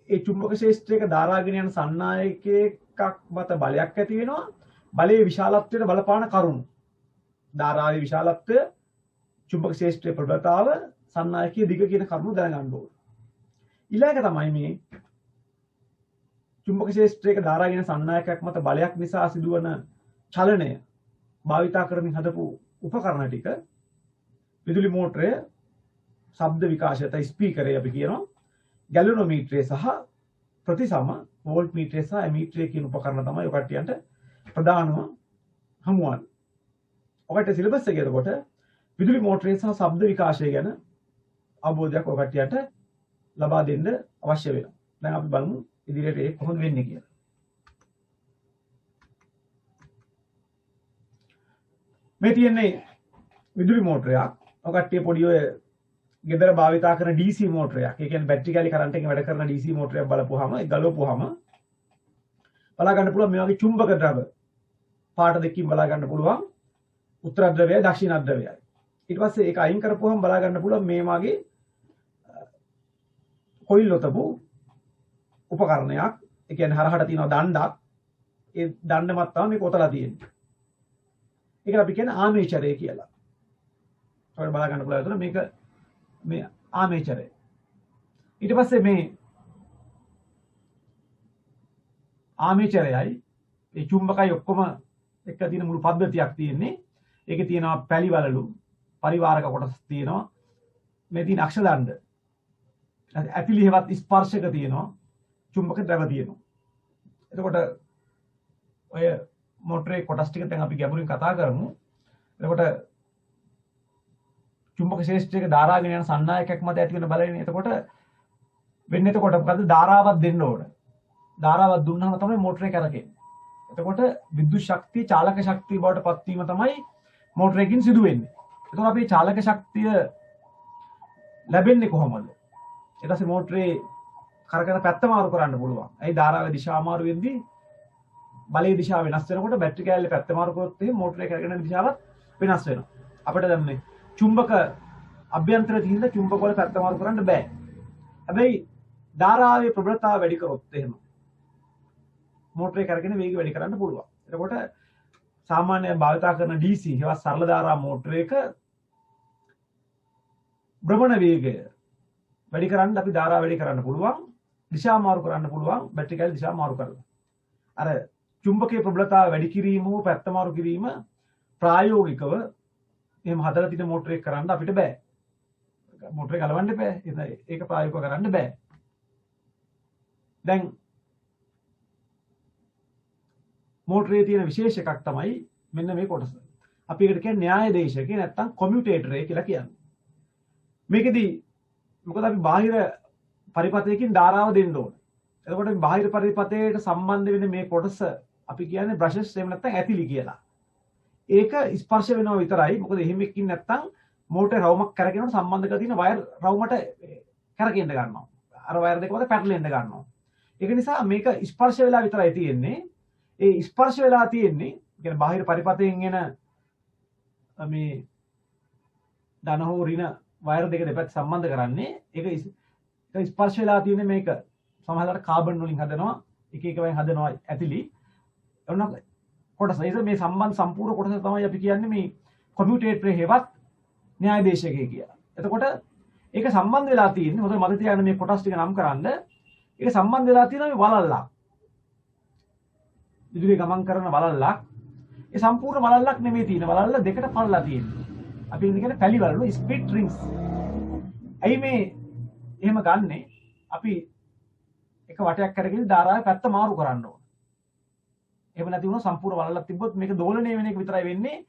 ඒ චුම්බක ශේෂ්ත්‍රයක දරාගෙන යන සන්නායකයක් මත බලයක් ඇති වෙනවා. බලයේ විශාලත්වයට බලපාන කරුණු. ධාරාවේ විශාලත්වය, චුම්බක ශේෂ්ත්‍රයේ ප්‍රබලතාව, සන්නායකයේ දිග කියන කරුණු දැනගන්න ඕනේ. ඊළඟ තමයි මේ චුම්බක ශේෂ්ත්‍රයක දරාගෙන සන්නායකයක් මත බලයක් නිසා සිදුවන චලනය භාවිතා කරමින් හදපු උපකරණ ටික විදුලි මෝටරය, ශබ්ද විකාශයත ස්පීකරය අපි කියනවා, ගැලනෝමීටරය සහ ප්‍රතිසම වෝල්ට්මීටරය සහ ඇමීටරය කියන උපකරණ තමයි ඔය කට්ටියන්ට ප්‍රධානම හමුවන්නේ. ඔකට සිලබස් එකේ එතකොට විදුලි මෝටරය සහ ශබ්ද විකාශය ගැන අවබෝධයක් ඔය කට්ටියට ලබා දෙන්න අවශ්‍ය වෙනවා. දැන් අපි බලමු ඉදිරියට ඒක කොහොමද වෙන්නේ කියලා. මේ තියෙන්නේ විදුලි මෝටරයක්. ඔය කට්ටිය පොඩි ඔය ගෙදර භාවිතා කරන DC මෝටරයක්. ඒ කියන්නේ බැටරි කැලි කරන්ට් එකෙන් වැඩ කරන DC මෝටරයක් බලපුවාම ඒක ගලවපුවාම බලා ගන්න පුළුවන් මේ වගේ චුම්බක ද්‍රව පාට දෙකකින් බලා ගන්න පුළුවන් උත්තර ද්‍රවයයි දක්ෂිණ ද්‍රවයයි. ඊට පස්සේ ඒක අයින් කරපුවාම බලා ගන්න පුළුවන් මේ වගේ කොයිල් ඔතපු උපකරණයක්. ඒ කියන්නේ හරහට තියෙන දණ්ඩක්. ඒ දණ්ඩමත් තමයි මේක ඔතලා තියෙන්නේ. ඒකට අපි කියන්නේ ආමේචරය කියලා. ඔයාලා බලා ගන්න පුළුවන් එතන මේක මේ ආමේචරය. ඊට පස්සේ මේ ආමේචරයයි ඒ චුම්බකයි ඔක්කොම එක තියෙන මුළු පද්ධතියක් තියෙන්නේ. ඒකේ තියෙනවා පැලිවලලු, පරිවාරක කොටස් තියෙනවා. මේ තියෙන අක්ෂ දණ්ඩ. ඇතිලි හේවත් ස්පර්ශක තියෙනවා. චුම්බක ද්‍රව තියෙනවා. එතකොට ඔය මෝටරේ කොටස් ටික දැන් අපි ගැඹුරින් කතා කරමු. එතකොට චුම්බක ශේෂ්ත්‍රයක ධාරාගෙන යන සන්නායකයක් මත ඇති වෙන බලයෙන් එතකොට වෙන්නේ එතකොට මොකද්ද? ධාරාවක් දෙන්න ඕන. ධාරාවක් දුන්නාම තමයි මෝටරේ කරකෙන්නේ. එතකොට විද්‍යුත් ශක්තිය චාලක ශක්තිය බවට පත්වීම තමයි මෝටරයකින් සිදු වෙන්නේ. එතකොට අපි චාලක ශක්තිය ලැබෙන්නේ කොහොමද? ඊට පස්සේ මෝටරේ කරකන පැත්ත මාරු කරන්න පුළුවන්. ඒ ධාරාවේ දිශා මාරු වෙද්දී බලයේ දිශාව වෙනස් වෙනකොට බැටරි කෑල්ලේ පැත්ත මාරු කරොත් එහෙනම් මෝටරේ කරගෙන දිශාවත් වෙනස් වෙනවා. අපිට දැන් මේ චුම්බක අභ්‍යන්තර තියෙන චුම්බක වල පැත්ත මාරු කරන්න බෑ. හැබැයි ධාරාවේ ප්‍රබලතාව වැඩි කරොත් එහෙම මෝටරේ කරගෙන වේගය වැඩි කරන්න පුළුවන්. එතකොට සාමාන්‍ය භාවිතා කරන DC හේවත් සරල ධාරා මෝටරයක භ්‍රමණ වේගය වැඩි කරන්න අපි ධාරාව වැඩි කරන්න පුළුවන්. දිශා මාරු කරන්න පුළුවන්. බැටරි කැලේ දිශා මාරු කරලා. අර චුම්බකයේ ප්‍රබලතාව වැඩි කිරීම හෝ පැත්ත මාරු කිරීම ප්‍රායෝගිකව එහෙම හදලා තියෙන මෝටරයක් කරන්න අපිට බෑ. මෝටරේ ගලවන්න බෑ. ඒක ප්‍රායෝගිකව කරන්න බෑ. දැන් මෝටරේ තියෙන විශේෂ එකක් තමයි මෙන්න මේ කොටස. අපි ඒකට කියන්නේ න්‍යාය දේශකේ නැත්තම් කොමියුටේටරය කියලා කියන්නේ. මේකෙදි මොකද අපි බාහිර පරිපථයකින් ධාරාව දෙන්න ඕන. එතකොට මේ බාහිර පරිපථයට සම්බන්ධ වෙන මේ කොටස අපි කියන්නේ බ්‍රෂස් එහෙම නැත්තම් ඇතිලි කියලා. ඒක ස්පර්ශ වෙනවා විතරයි. මොකද එහෙම එක්කින් නැත්තම් මෝටරේ රවුමක් කරගෙනන සම්බන්ධ කර තියෙන වයර් රවුමට කරගෙන්න ගන්නවා. අර වයර් දෙක මත පැටලෙන්න ගන්නවා. ඒක නිසා මේක ස්පර්ශ වෙලා විතරයි තියෙන්නේ. ඒ ස්පර්ශ වෙලා තියෙන්නේ කියන්නේ බාහිර පරිපථයෙන් එන මේ ධන හෝ ඍණ වයර් දෙක දෙපැත්ත සම්බන්ධ කරන්නේ ඒක ස්පර්ශ වෙලා තියෙන්නේ මේක සමහරවිට කාබන් වලින් හදනවා එක එක වයින් හදනවා ඇතිලි එවන කොටස ඒක මේ සම්බන්ධ සම්පූර්ණ කොටස තමයි අපි කියන්නේ මේ කොමියුටේටරේ හේවත් න්‍යාය දේශකය කියලා. එතකොට ඒක සම්බන්ධ වෙලා තියෙන්නේ මොකද මම තියාගෙන මේ කොටස් ටික නම් කරන්න ඒක සම්බන්ධ වෙලා තියෙනවා මේ වලල්ලක්. විදුලි ගමන් කරන වලල්ලක්. ඒ සම්පූර්ණ වලල්ලක් නෙමෙයි තියෙන වලල්ල දෙකට පල්ලා තියෙන්නේ. අපි කියන්නේ පැලි වලලු ස්ප්ලිට් රින්ග්ස්. ඇයි මේ එහෙම ගන්නෙ? අපි එක වටයක් කරගෙන ධාරාවේ පැත්ත මාරු කරන්න ඕන. එහෙම නැති වුණොත් සම්පූර්ණ වලල්ලක් තිබ්බොත් මේක දෝලණය වෙන එක විතරයි වෙන්නේ.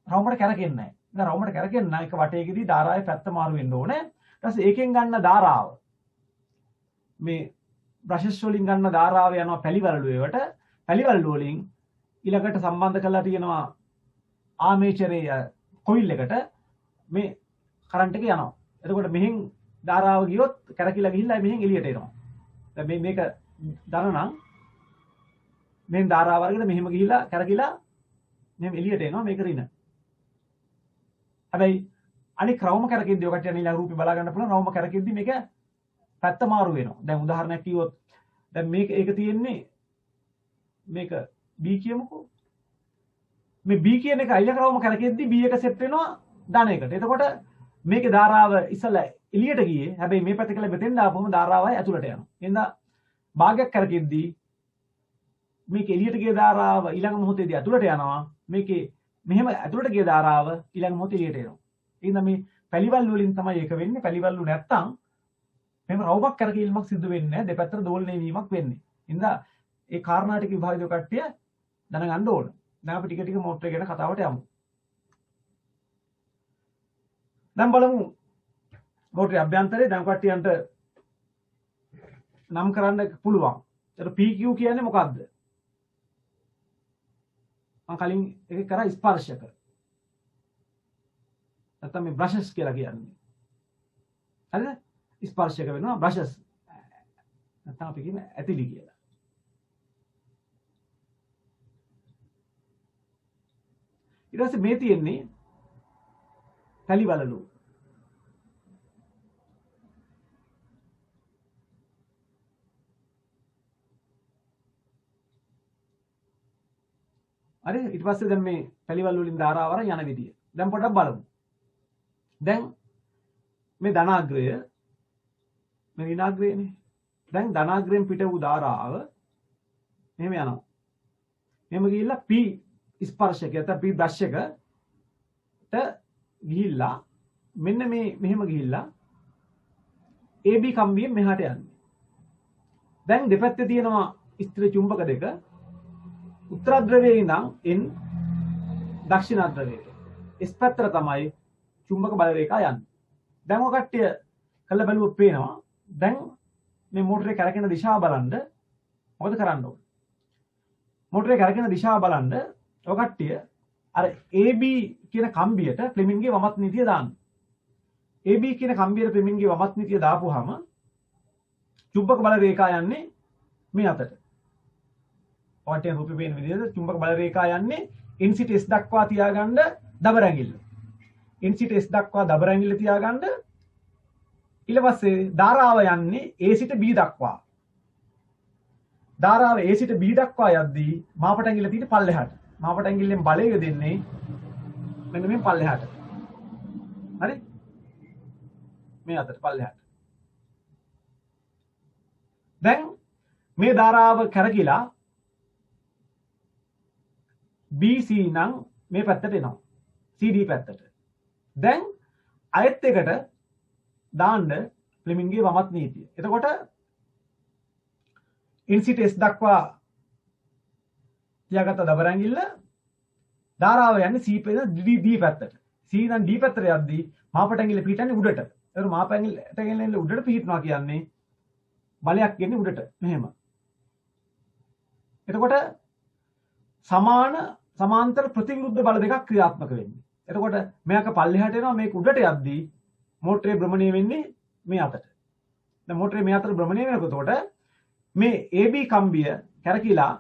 රවුමට කැරකෙන්නේ නැහැ. දැන් රවුමට කැරකෙන්න එක වටයකදී ධාරාවේ පැත්ත මාරු වෙන්න ඕනේ. ඊට පස්සේ ඒකෙන් ගන්න ධාරාව මේ බ්‍රෂස් වලින් ගන්න ධාරාව යනවා පැලිවලලු ඒවට. පැලිවලලු වලින් ඊළඟට සම්බන්ධ කරලා තියෙනවා ආමේචරයේ කොයිල් එකට මේ කරන්ට් එක යනවා. එතකොට මෙහෙන් ධාරාව ගියොත් කැරකිලා ගිහිල්ලා මෙහෙන් එළියට එනවා. දැන් මේක ධන නම් මේ ධාරාව අරගෙන මෙහෙම ගිහිලා කරකිලා මෙහෙම එළියට එනවා මේක ඍණ. හැබැයි අනික රවුම කරකින්දී ඔකට යන රූපේ බලා ගන්න පුළුවන් රවුම කරකින්දී මේක පැත්ත මාරු වෙනවා. දැන් උදාහරණයක් කිව්වොත් දැන් මේක ඒක තියෙන්නේ මේක B කියමුකෝ. මේ B කියන එක අයිල කරවම කරකෙද්දි B එක සෙට් වෙනවා ධන එකට. එතකොට මේකේ ධාරාව ඉස්සලා එළියට ගියේ. හැබැයි මේ පැත්ත කියලා මෙතෙන් දාපුවම ධාරාවයි ඇතුළට යනවා. එහෙනම් භාගයක් කරකෙද්දි මේක එළියට ගිය ධාරාව ඊළඟ මොහොතේදී ඇතුළට යනවා. මේකේ මෙහෙම ඇතුළට ගිය ධාරාව ඊළඟ මොහොතේ එළියට එනවා. එහෙනම් මේ පැලිවල් වලින් තමයි ඒක වෙන්නේ. පැලිවල්ලු නැත්තම් මෙහෙම රවුමක් කරකීමක් සිදු වෙන්නේ නැහැ. දෙපැත්තට දෝලණය වීමක් වෙන්නේ. එහෙනම් ඒ කාරණා ටික විභාගය කට්ටිය දැනගන්න ඕන. දැන් අපි ටික ටික මෝටරේ ගැන කතාවට යමු. දැන් බලමු මෝටරේ අභ්‍යන්තරේ දැන් කට්ටියන්ට නම් කරන්න පුළුවන්. ඒතර PQ කියන්නේ මොකක්ද? මම කලින් එක කරා ස්පර්ශක. නැත්නම් මේ බ්‍රෂස් කියලා කියන්නේ. හරිද? ස්පර්ශක වෙනවා බ්‍රෂස්. නැත්නම් අපි කියන ඇතිලි කියලා. ඊට පස්සේ මේ තියෙන්නේ පැලිවලලු. හරි ඊට පස්සේ දැන් මේ පැලිවල වලින් ධාරාව වර යන විදිය. දැන් පොඩ්ඩක් බලමු. දැන් මේ ධනාග්‍රය මේ ඍණාග්‍රයනේ. දැන් ධනාග්‍රයෙන් පිට වූ ධාරාව මෙහෙම යනවා. මෙහෙම ගිහිල්ලා P ස්පර්ශක නැත්නම් P දශකට ගිහිල්ලා මෙන්න මේ මෙහෙම ගිහිල්ලා AB කම්බියෙන් මෙහාට යන්නේ. දැන් දෙපැත්තේ තියෙනවා ස්ථිර චුම්බක දෙක. උත්තර ධ්‍රවයේ ඉඳන් N දක්ෂිණ ධ්‍රවයට. S පැත්තට තමයි චුම්බක බල රේඛා යන්නේ. දැන් ඔය කට්ටිය කළ බැලුවොත් පේනවා. දැන් මේ මෝටරේ කරකින දිශාව බලන්න මොකද කරන්න ඕනේ? මෝටරේ කරකින දිශාව බලන්න ඔය කට්ටිය අර AB කියන කම්බියට ෆ්ලෙමින්ගේ වමත් නීතිය දාන්න. AB කියන කම්බියට ෆ්ලෙමින්ගේ වමත් නීතිය දාපුවාම චුම්බක බල රේඛා යන්නේ මේ අතට. ඔයටේ රූපේ පේන විදිහට චුම්බක බල රේඛා යන්නේ N සිට S දක්වා තියාගන්න දබර ඇඟිල්ල. N සිට S දක්වා දබර ඇඟිල්ල තියාගන්න ඊට පස්සේ ධාරාව යන්නේ A සිට B දක්වා. ධාරාව A සිට B දක්වා යද්දී මාපට ඇඟිල්ල තියෙන පල්ලෙහාට. මාපට ඇඟිල්ලෙන් බලය යොදන්නේ මෙන්න මේ පල්ලෙහාට. හරි? මේ අතට පල්ලෙහාට. දැන් මේ ධාරාව කරකිලා BC නම් මේ පැත්තට එනවා. CD පැත්තට. දැන් අයත් එකට දාන්න ෆ්ලෙමින්ගේ වමත් නීතිය. එතකොට N සිට S දක්වා තියාගත්ත දබර ඇඟිල්ල ධාරාව යන්නේ C පැත්තට. C නම් D පැත්තට යද්දී මාපට ඇඟිල්ල පිටන්නේ උඩට. ඒතර මාපට ඇඟිල්ල උඩට පිහිටනවා කියන්නේ බලයක් එන්නේ උඩට මෙහෙම. එතකොට සමාන්තර ප්‍රතිවිරුද්ධ බල දෙකක් ක්‍රියාත්මක වෙන්නේ. එතකොට මෙයක පල්ලෙහාට එනවා මේක උඩට යද්දී මෝටරේ භ්‍රමණය වෙන්නේ මේ අතට. දැන් මෝටරේ මේ අතට භ්‍රමණය වෙනකොට මේ AB කම්බිය කරකිලා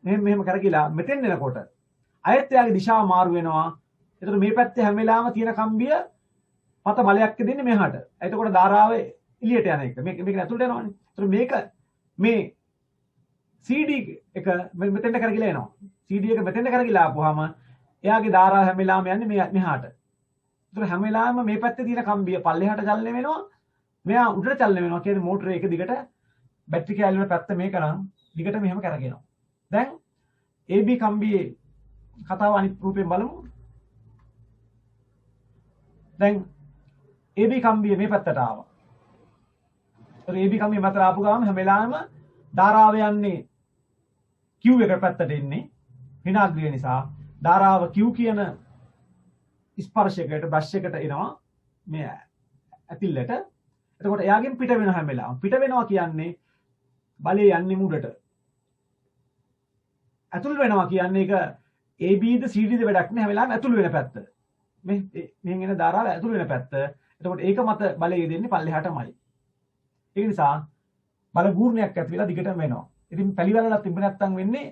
මෙහෙම කරකිලා මෙතෙන් එනකොට අයත් යාගේ දිශාව මාරු වෙනවා. එතකොට මේ පැත්තේ හැම වෙලාවෙම තියෙන කම්බිය මත බලයක් දෙන්නේ මෙහාට. එතකොට ධාරාව එළියට යන එක. මේක ඇතුළට යනවානේ. එතකොට මේක මේ CD එක මෙතෙන්ට කරකිලා එනවා. CD එක මෙතෙන්ට කරකිලා ආපුවාම එයාගේ ධාරාව හැම වෙලාවෙම යන්නේ මෙහාට. ඒතර හැම වෙලාවෙම මේ පැත්තේ තියෙන කම්බිය පල්ලෙහාට චලනය වෙනවා. මෙයා උඩට චලනය වෙනවා. කියන්නේ මෝටරේ එක දිගට බැටරි කෑල්ල වල පැත්ත මේක නම් දිගට මෙහෙම කරගෙනවා. දැන් AB කම්බියේ කතාව අනිත් රූපයෙන් බලමු. දැන් AB කම්බිය මේ පැත්තට ආවා. ඒතර AB කම්බිය මත ආපු ගාම හැම වෙලාවෙම ධාරාව යන්නේ Q එක පැත්තට එන්නේ. ඍණාග්‍රය නිසා ධාරාව Q කියන ස්පර්ශයකට බ්‍රෂ් එකට එනවා මේ ඇතිල්ලට. එතකොට එයාගෙන් පිට වෙන හැම වෙලාවම පිට වෙනවා කියන්නේ බලය යන්නේ මුඩට. ඇතුල් වෙනවා කියන්නේ ඒක ABද CDද වැඩක් නෑ හැම වෙලාවෙම ඇතුල් වෙන පැත්ත. මෙහෙන් එන ධාරාව ඇතුල් වෙන පැත්ත. එතකොට ඒක මත බලය දෙන්නේ පල්ලෙහාටමයි. ඒ නිසා බල ගූර්ණයක් ඇති වෙලා දිගටම වෙනවා. ඉතින් පැලිවලලා තිබුණ නැත්තම් වෙන්නේ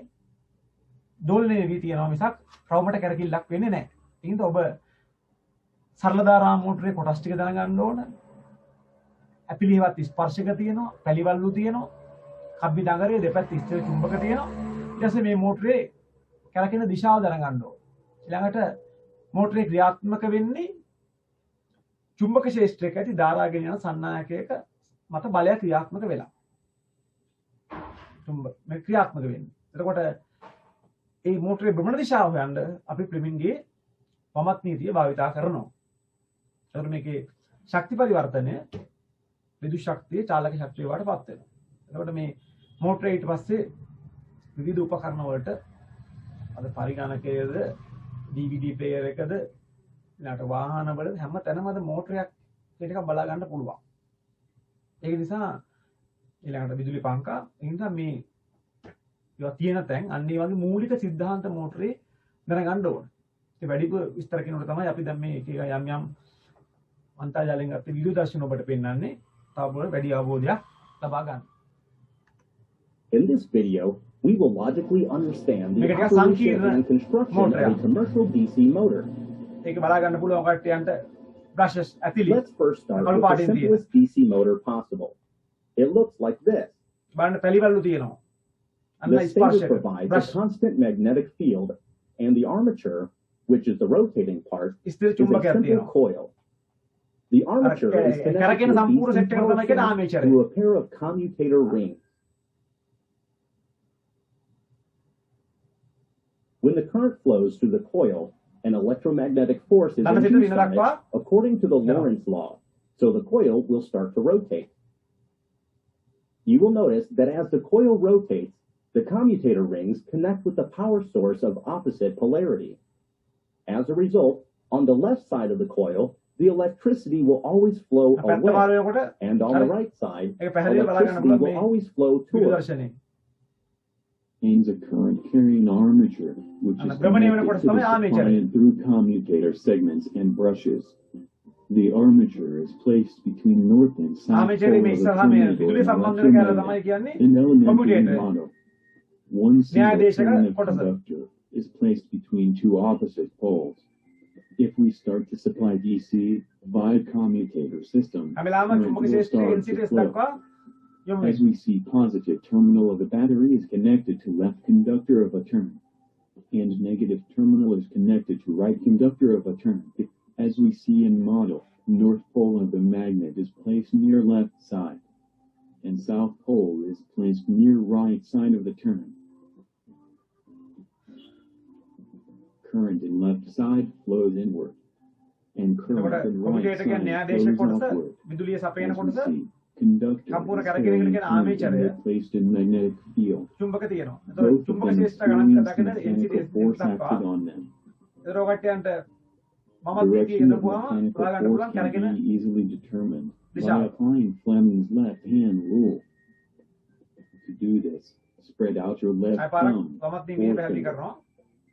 දෝලණය වෙවි තියෙනවා මිසක් රවුමට කැරකිල්ලක් වෙන්නේ නැහැ. ඒකින්ද ඔබ සරල ධාරා මෝටරේ කොටස් ටික දැනගන්න ඕන. ඇපිලිවත් ස්පර්ශක තියෙනවා, පැලිවල්ලු තියෙනවා, කබ්බි දඟරේ දෙපැත්ත ස්ථිර චුම්බක තියෙනවා. ඊට පස්සේ මේ මෝටරේ කැරකෙන දිශාව දැනගන්න ඕන. ඊළඟට මෝටරේ ක්‍රියාත්මක වෙන්නේ චුම්බක ක්ෂේත්‍රයක ඇති ධාරා ගෙන යන සන්නායකයක මත බලය ක්‍රියාත්මක වෙලා. චුම්බක මේ ක්‍රියාත්මක වෙන්නේ. එතකොට මේ මෝටරේ භ්‍රමණ දිශාව හොයන්න අපි ෆ්ලෙමින්ගේ වමත් නීතිය භාවිතා කරනවා. එතකොට මේකේ ශක්ති පරිවර්තනය විදුලි ශක්තිය චාලක ශක්තිය වඩපත් වෙනවා. එතකොට මේ මෝටරේ ඊට පස්සේ විවිධ උපකරණ වලට අද පරිගණකයේද DVD ප්ලේයර් එකද ඊළඟට වාහන වල හැම තැනම අද මෝටරයක් කියන එක බලා ගන්න පුළුවන්. ඒක නිසා ඊළඟට විදුලි පංකා ඒ නිසා මේ ඒවා තියෙන තැන් අන්න ඒ වගේ මූලික સિદ્ધාන්ත මෝටරේ දැනගන්න ඕන. ඒ වැඩිපුර විස්තර කරනකොට තමයි අපි දැන් මේ එක යම් යම් අන්තර්ජාලයෙන් ගත්ත වීඩියෝ දර්ශන ඔබට පෙන්වන්නේ. තව වැඩි අවබෝධයක් ලබා ගන්න. In this video, we will logically understand the Make it a operation සංකීර්ණ and construction motor. of a commercial DC motor. ඒක බලා ගන්න පුළුවන් කට්ටියන්ට brushes ඇතිලි. Let's first start කළු with the පාටින් තියෙන. simplest DC motor possible. It looks like this. බලන්න පැලිවල්ලු තියෙනවා. අන්න The stator ස්පර්ශක provides a brush constant magnetic field, and the armature, which is the rotating part, ස්ථිර is a චුම්බකයක් simple තියෙනවා. coil. The armature is connected කරගෙන to a සම්පූර්ණ DC set එක power තමයි කියන source armature. through a pair of commutator rings. When the current flows through the coil, an electromagnetic force is Dana induced situ on it dinadakwa? according to the Yeah. Lorentz law, so the coil will start to rotate. You will notice that as the coil rotates, the commutator rings connect with the power source of opposite polarity. As a result, on the left side of the coil, the electricity will always flow පැත්ත away, මාරු වෙනකොට and on the right side, ඒක පැහැදිලිව බලා ගන්න electricity පුළුවන් will මේ always flow video towards. දර්ශනේ. Aims a current carrying armature, which And is the Brahmani connected Venkata to the Swami armature. supply and through commutator segments and brushes. The armature is placed between north and south ආමේචරේ pole මේ of the ඉස්සරහා මේ terminator විදුලි and සම්බන්ධ වෙන කැල තමයි electromagnet. කියන්නේ In elementary commutator. model, one single න්‍යායදේශක current කොටස. conductor is placed between two opposite poles. If we start to supply DC via commutator system, හැමලාම current චුම්බක will ක්ෂේත්‍රයේ start to NCTS flow. දක්වා යොමු As වෙනවා. we see, positive terminal of the battery is connected to left conductor of a turn, and negative terminal is connected to right conductor of a turn. As we see in model, north pole of the magnet is placed near left side, and south pole is placed near right side of the turn. Current in left side flows inward, and current එතකොට in right කොමියුටේටර් side කියන්නේ න්‍යායදේශක flows කොටස outward. විදුලිය සපයන As we කොටස see, conductor සම්පූර්ණ is කරගෙන carrying කියන current ආමේචරය and placed in magnetic field. චුම්බක තියෙනවා. එතකොට Both of චුම්බක them ක්ෂේත්‍ර ගණන් experience දකින mechanical NCTS force දක්වා acted on them. ඒතර ඔයගොල්ලන්ට මමත් මේක Direction of යොදපුවාම mechanical හොයා ගන්න force පුළුවන් can කරගෙන be easily determined by Disha. applying Fleming's left-hand rule. To do this, spread out your left අය පාරක් thumb, මමත් මේ පැහැදිලි forefinger, කරනවා.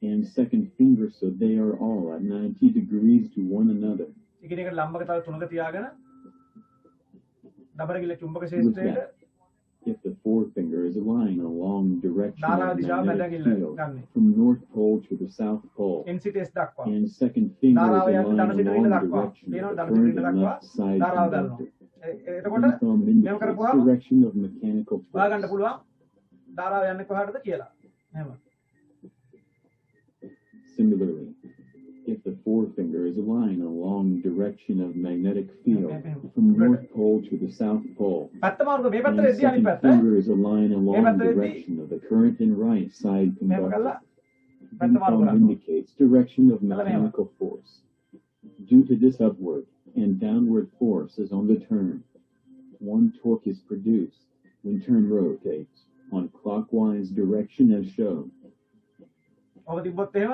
and second finger so they are all at 90 degrees to one another. එකිනෙකට ලම්බක තල තුනක තියාගෙන දබර ගිල චුම්බක With ක්ෂේත්‍රයට that, if the forefinger is lying along direction ධාරාව of දිශාව magnetic බැලගිල්ල field ගන්න. from north pole to the south pole, NCTS දක්වා. and second finger ධාරාව is යන්නේ lying ධන සිදුවිල්ල along දක්වා. direction of තියෙනවා the ධන current සිදුවිල්ල and දක්වා left side ධාරාව දානවා. conductor. එතකොට And thumb මෙහෙම indicates කරපුවාම direction of mechanical හොයා ගන්න force. පුළුවන් ධාරාව යන්නේ කොහාටද කියලා. එහෙම. Similarly, if the forefinger is lying along direction of magnetic field from north pole to the south pole, පැත්ත මාර්ග මේ and පැත්තට එද්දී අනිත් second පැත්ත finger is aligned along පැත්තට එද්දී direction of the current and right side මෙහෙම කළා conductor, පැත්ත and මාර්ග thumb කරනවා. indicates direction of Kala mewa. mechanical force. Due to this upward and downward forces on the turn, one torque is produced when turn rotates on clockwise direction as shown. ඔබ තිබ්බොත් එහෙම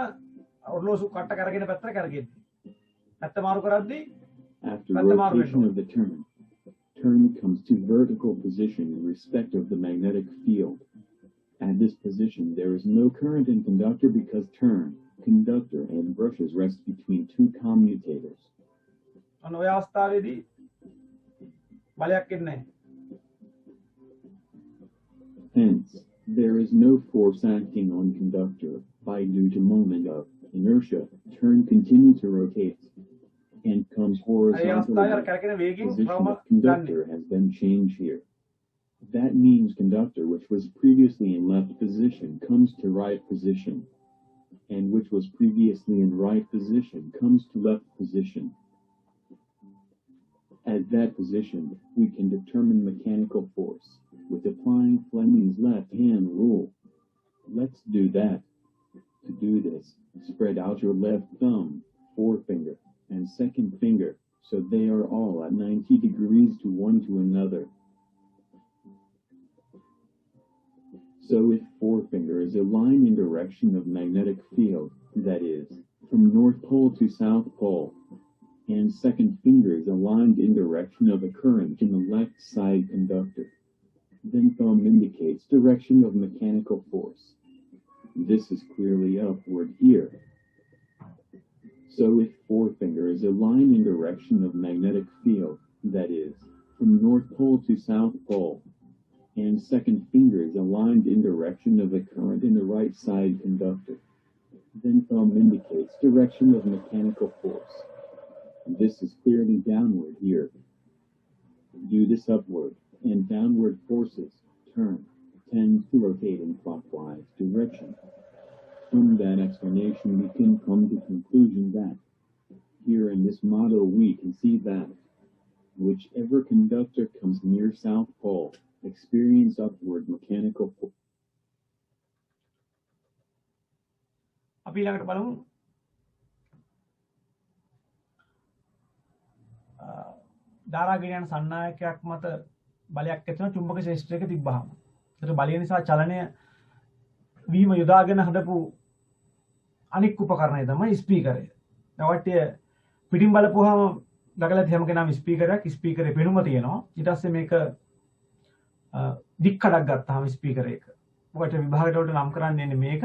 ඔරලෝසු කට්ට කරගෙන පැත්තට කරගෙන්නේ. පැත්ත මාරු කරද්දී After But the model rotation window. of the turn comes to vertical position in respect of the magnetic field. At this position, there is no current in conductor because turn, conductor, and brushes rest between two commutators. ඔන්න ඔය අවස්ථාවේදී බලයක් එන්නේ නැහැ. Hence, there is no force acting on conductor by due to moment of inertia. Turn continue to rotate and comes A horizontally. අවස්ථාවේ අර කැරකෙන වේගයෙන් Position රවම of conductor has been changed here. That means conductor, which was previously in left position, comes to right position, and which was previously in right position comes to left position. At that position, we can determine mechanical force with applying Fleming's left-hand rule. Let's do that. To do this, spread out your left thumb, forefinger, and second finger so they are all at 90 degrees to one to another. So if forefinger is aligned in direction of magnetic field, that is, from North Pole to South Pole, and second finger is aligned in direction of a current in the left side conductor, then thumb indicates direction of mechanical force. This is clearly upward here. So if forefinger is aligned in direction of magnetic field, that is, from North Pole to South Pole, and second finger is aligned in direction of a current in the right side conductor, then thumb indicates direction of mechanical force. This is clearly downward here. Do this upward, and downward forces tend to rotate in clockwise direction. From that explanation, we can come to conclusion that here in this model we can see that whichever conductor comes near South Pole experience upward mechanical force. අපි ඊළඟට බලමු ධාරාගෙන යන සන්නායකයක් මත බලයක් ඇති වෙන චුම්බක ශේෂ්ත්‍රයක තිබ්බහම ඒතර බලය නිසා චලනය වීම යොදාගෙන හදපු අනික් උපකරණය තමයි ස්පීකරය. නැවට්ටිය පිටින් බලපුවාම දකලා තියෙම කෙනාම ස්පීකරයක් ස්පීකරේ පෙනුම තියෙනවා. ඊට පස්සේ මේක දික්කඩක් ගත්තාම ස්පීකර් එක. ඔකට විභාගයට වලට නම් කරන්නේ මේක.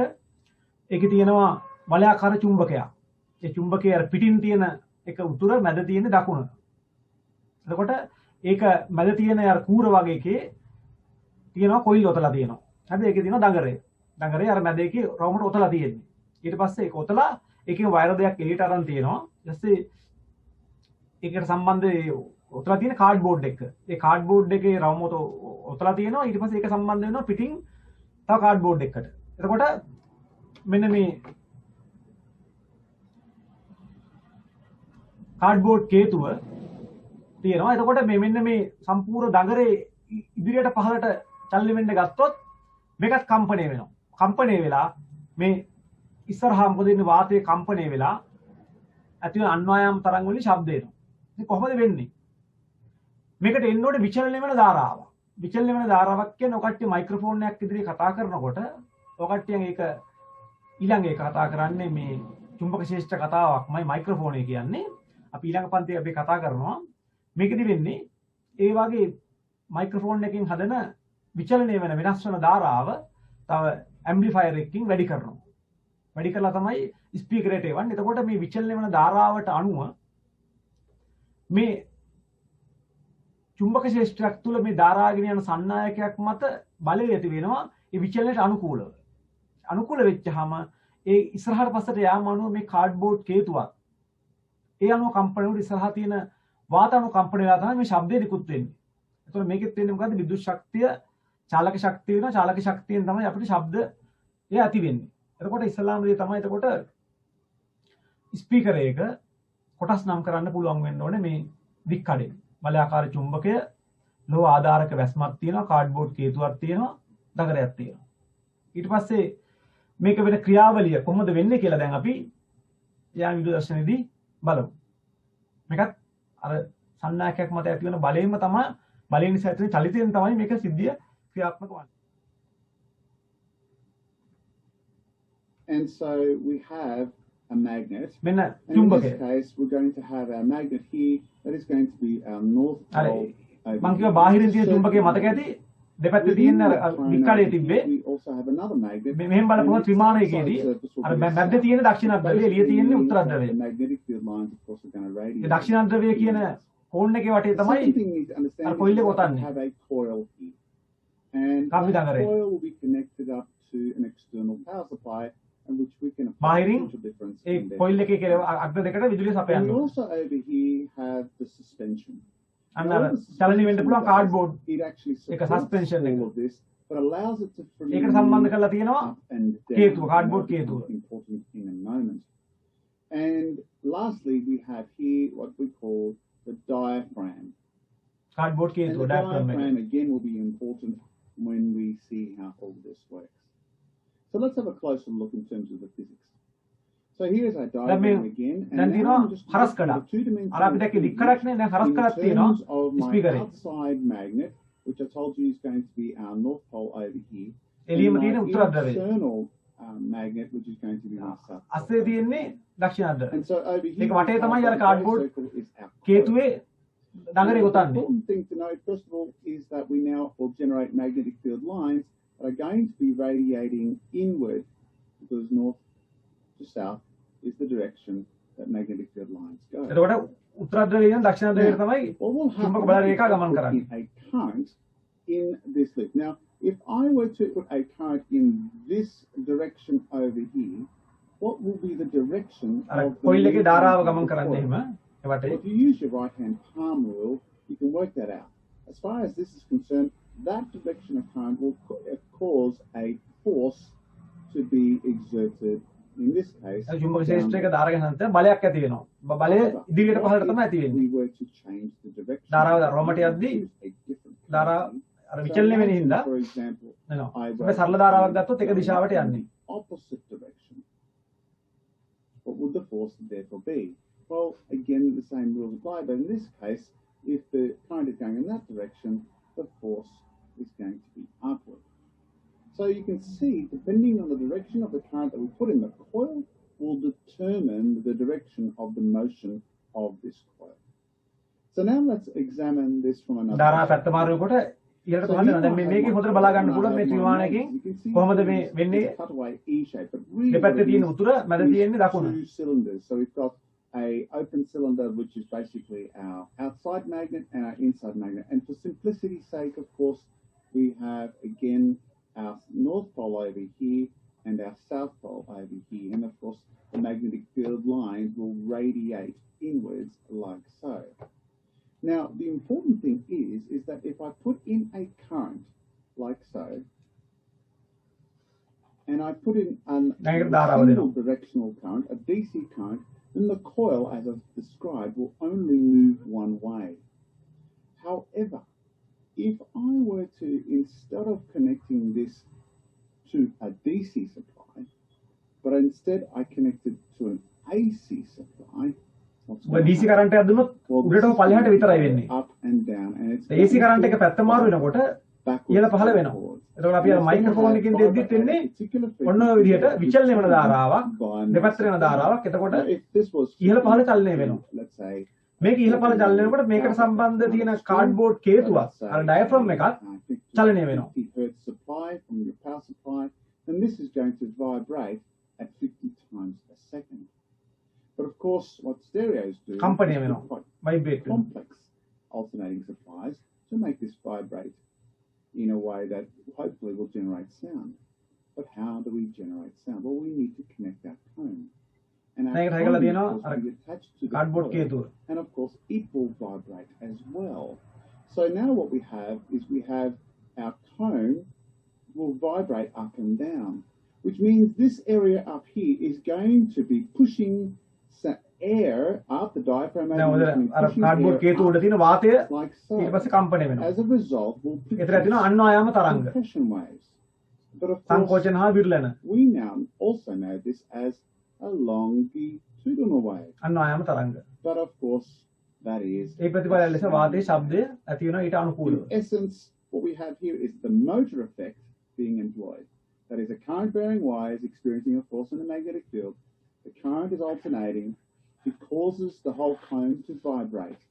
ඒකේ තියෙනවා වලයාකාර චුම්බකයක්. ඒ චුම්බකයේ අර පිටින් තියෙන එක උතුර මැද තියෙන දකුණ. එතකොට ඒක මැද තියෙන අර කූර වගේ එකේ තියෙනවා කොයිල් ඔතලා තියෙනවා. හරිද? ඒකේ තියෙනවා දඟරේ. දඟරේ අර මැද එකේ රවුමට ඔතලා තියෙන්නේ. ඊට පස්සේ ඒක ඔතලා ඒකේ වයර් දෙකක් එළියට අරන් තියෙනවා. ඊට පස්සේ ඒකට සම්බන්ධ ඔතලා තියෙන කාඩ්බෝඩ් එක. ඒ කාඩ්බෝඩ් එකේ රවුම ඔතලා තියෙනවා. ඊට පස්සේ ඒක සම්බන්ධ වෙනවා පිටින් තව කාඩ්බෝඩ් එකකට. එතකොට මෙන්න මේ කාඩ්බෝඩ් කේතුව තියෙනවා. එතකොට මේ මෙන්න මේ සම්පූර්ණ දඟරේ ඉදිරියට පහළට චලනය වෙන්න ගත්තොත් මේකත් කම්පණය වෙනවා. කම්පණය වෙලා මේ ඉස්සරහා මොකද වෙන්නේ වාතයේ කම්පණය වෙලා ඇති වෙන අන්වායාම තරංග වලින් ශබ්ද එනවා. ඉතින් කොහොමද වෙන්නේ? මේකට එන්න ඕනේ විචලනය වෙන ධාරාවක්. විචලනය වෙන ධාරාවක් කියන්නේ ඔකට්ටිය මයික්‍රොෆෝන් එකක් ඉදිරියේ කතා කරනකොට ඔකට්ටියන් ඒක ඊළඟ එක කතා කරන්නේ මේ චුම්බක ශේෂ්ත්‍ර කතාවක්මයි මයික්‍රොෆෝන් එක කියන්නේ. අපි ඊළඟ පන්තියේ අපි කතා කරනවා. මේකෙදි වෙන්නේ ඒ වගේ මයික්‍රොෆෝන් එකකින් හදන විචලනය වෙන වෙනස් වෙන ධාරාව තව ඇම්ප්ලිෆයර් එකකින් වැඩි කරනවා. වැඩි කරලා තමයි ස්පීකරේට එවන්නේ. එතකොට මේ විචලනය වෙන ධාරාවට අනුව මේ චුම්බක ශේෂ්ත්‍රයක් තුළ මේ ධාරාගෙන යන සන්නායකයක් මත බලය ඇති වෙනවා ඒ විචලනයට අනුකූලව. අනුකූල වෙච්චාම ඒ ඉස්සරහට පස්සට යාම අනුව මේ කාඩ්බෝඩ් කේතුවක් ඒ අනුව කම්පණය වල ඉස්සරහා තියෙන වාත අනුව කම්පණය වෙලා තමයි මේ ශබ්දය නිකුත් වෙන්නේ. එතකොට මේකෙත් වෙන්නේ මොකද්ද? විද්‍යුත් ශක්තිය චාලක ශක්තිය වෙනවා. චාලක ශක්තියෙන් තමයි අපිට ශබ්ද ඇති වෙන්නේ. එතකොට ඉස්ලාම් දේ තමයි එතකොට ස්පීකර් එක කොටස් නම් කරන්න පුළුවන් වෙන්න ඕනේ මේ දික්කඩේ. වලයාකාර චුම්බකය, ලෝහ ආධාරක වැස්මක් තියෙනවා, කාඩ්බෝඩ් කේතුවක් තියෙනවා, දඟරයක් තියෙනවා. ඊට පස්සේ මේක වෙන ක්‍රියාවලිය කොහොමද වෙන්නේ කියලා දැන් අපි යාන් විදුලි දර්ශනයේදී බලමු. මේකත් අර සන්නායකයක් මත ඇති වෙන බලයෙන්ම තමයි බලය නිසා ඇති වෙන චලිතයෙන් තමයි මේක සිද්ධිය ක්‍රියාත්මක වන්නේ. And so we have a magnet. මෙන්න And in චුම්බකය. this case, we're going to have our magnet here. That is going to be our north අර pole. over මං කිව්වා here. බාහිරින් තියෙන චුම්බකය මතක ඇති දෙපැත්තේ Within තියෙන that අර triangle දික්කඩේ here, තිබ්බේ we also have another magnet. මෙහෙම බලපුවම And ත්‍රිමාණයකදී the surface will අර be මැද්දේ තියෙන දක්ෂිණ ද්‍රවය එළිය තියෙන්නේ උත්තර ද්‍රවය. The magnetic field lines, of course, are going to radiate. ඒ දක්ෂිණ ද්‍රවය කියන කෝන් එකේ වටේ The තමයි second thing you need to understand අර is කොයිල් එක that we ඔතන්නේ. have a coil here. And Copy that that, right. coil will be connected up to an external power supply, and which we can apply බාහිරින් potential difference A in there. Coil එකේ කියලා අග්‍ර දෙකට විදුලිය And සපයන්න we ඕන. also over here have the suspension. අන්න Now, අර what the චලනය වෙන්න suspension පුළුවන් does, කාඩ්බෝඩ් it actually එක supports suspension එක. all of this, but allows it to freely ඒකට සම්බන්ධ move කරලා තියෙනවා up and down. කේතුව, cardboard That will කේතුව. become important in a moment. And lastly, we have here what we call the diaphragm. Cardboard And කේතුව the diaphragm එක. diaphragm again will be important when we see how all this works. So let's have a closer look in terms of the physics. So here's our දැන් මේ diagram again. දැන් And තියෙනවා now I'm just හරස් looking at කඩක්. the two-dimensional අර අපි දැක්කේ දික් physics කඩක් නේ, දැන් හරස් in කඩක් තියෙනවා terms of my ස්පීකරේ. outside magnet, which I told you is going to be our north pole over here. එළියම and තියෙන my උත්තර ධ්‍රවය. internal magnet, which is going to be my south pole. අස්සේ තියෙන්නේ දක්ෂිණ ධ්‍රවය. And so over here, මේක වටේ තමයි අර the cardboard circle is our coil. කේතුවේ නගරේ The ගොතන්නේ. important thing to note, first of all, is that we now will generate magnetic field lines that are going to be radiating inward, because north to south is the direction that magnetic field lines go. එතකොට උත්තර ධ්‍රවයේ ඉඳන් දක්ෂිණ ධ්‍රවයට තමයි What will චුම්බක happen බල if Rekha I ගමන් put කරන්නේ. in a current in this loop? Now, if I were to put a current in this direction over here, what will be the direction අර of the coil එකේ movement ධාරාව of ගමන් the කරන්නේ coil? එහෙම ඒ වටේ. Well, if you use your right-hand palm rule, you can work that out. As far as this is concerned, that direction of current will cause a force to be exerted. In this case, චුම්බක ශේෂ්ත්‍රයක ධාරක නැත්නම් බලයක් ඇති වෙනවා. බලය ඉදිරියට පහළට තමයි ඇති if වෙන්නේ. we were to change the direction, ධාරාව රොමට යද්දී choose a different ධාරාව direction. අර So විචලනය වෙන imagine, හින්දා for example, එනවා. I අපි සරල ධාරාවක් ගත්තොත් එක දිශාවට in යන්නේ. the opposite direction. What would the force therefore be? Well, again, the same rules apply, but in this case, if the current is going in that direction, the force is going to be upward. So you can see, depending on the direction of the current that we put in the coil, will determine the direction of the motion of this coil. So now let's examine this from another ධාරාව පැත්ත perspective. මාරුනකොට ඉහළට පහළට යනවා. දැන් මේකේ හොඳට බලා ගන්න පුළුවන් මේ ත්‍රිමාණයකින් කොහොමද මේ වෙන්නේ? දෙපැත්තේ තියෙන උතුර මැද තියෙන්නේ දකුණ. Two cylinders. So we've got a open cylinder, which is basically our outside magnet and our inside magnet. And for simplicity's sake, of course, we have again our north pole over here and our south pole over here. And of course, the magnetic field lines will radiate inwards like so. Now, the important thing is that if I put in a current like so, and I put in a single directional current, a DC current, then the coil, as I've described, will only move one way. However, if I were to, instead of connecting this to a DC supply, but instead I connected to an AC supply, what's ඔය going to DC happen? Current එකක් දුන්නොත් Well, උඩටම පල්ලෙහාට විතරයි වෙන්නේ. up and down, and it's AC current එක පැත්ත මාරු වෙනකොට ඉහළ පහළ වෙනවා. එතකොට අපි අර මයික්‍රොෆෝන් එකකින් දෙද්දිත් වෙන්නේ ඔන්න ඔය විදිහට විචලනය වෙන ධාරාවක් දෙපැත්තට යන ධාරාවක්. එතකොට ඉහළ පහළ චලනය වෙනවා. let's say මේක ඉහළ පහළ චලනය වෙනකොට මේකට සම්බන්ධ තියෙන කාඩ්බෝඩ් කේතුවක් අර ඩයෆ්‍රම් එකත් චලනය වෙනවා. 50 hertz supply from your power supply, and this is going to vibrate at 50 times a second. But of course, what stereos do කම්පණය is වෙනවා. quite වයිබ්‍රේට් වෙනවා. complex alternating supplies to make this vibrate in a way that hopefully will generate sound. But how do we generate sound? Well, we need to connect our cone. And our මේකට cone, හයකලා of තියෙනවා course, අර will be attached to the cardboard coil, කේතුව. and of course it will vibrate as well. So now what we have is we have our cone will vibrate up and down, which means this area up here is going to be pushing air up the diaphragm. දැන් ඔය අර cardboard කේතුව උඩ තියෙන වාතය like ඊට so. පස්සේ කම්පණය වෙනවා. As a result, we'll ඒතර ඇතිවෙනවා අන්වායාම තරංග. compression waves. But of course, සංකෝචන හා විරලන we now also know this as a longitudinal wave. අන්වායාම තරංග. But of course, that is ඒ ප්‍රතිඵලය ලෙස වාතයේ ශබ්දය ඇති වෙනවා ඊට අනුකූලව. in essence, what we have here is the motor effect being employed. That is, a current-bearing wire is experiencing a force in the magnetic field. The current is alternating. It causes the whole cone to vibrate,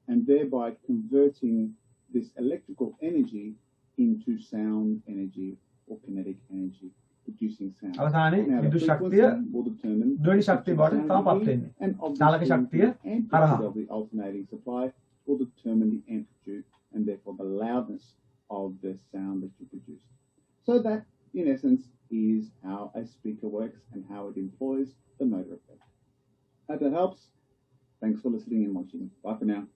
and thereby converting this electrical energy into sound energy or kinetic energy, producing sound. අවසානයේ Now, the විදුලි ශක්තිය frequency will determine ද්වනි ශක්තිය බවට sound තමයි පත් energy, වෙන්නේ. and චාලක obviously ශක්තිය the හරහා. amplitude of the alternating supply will determine the amplitude and therefore the loudness of the sound that you produce. So that, in essence, is how a speaker works and how it employs the motor effect. Hope that helps. Thanks for listening and watching. Bye for now.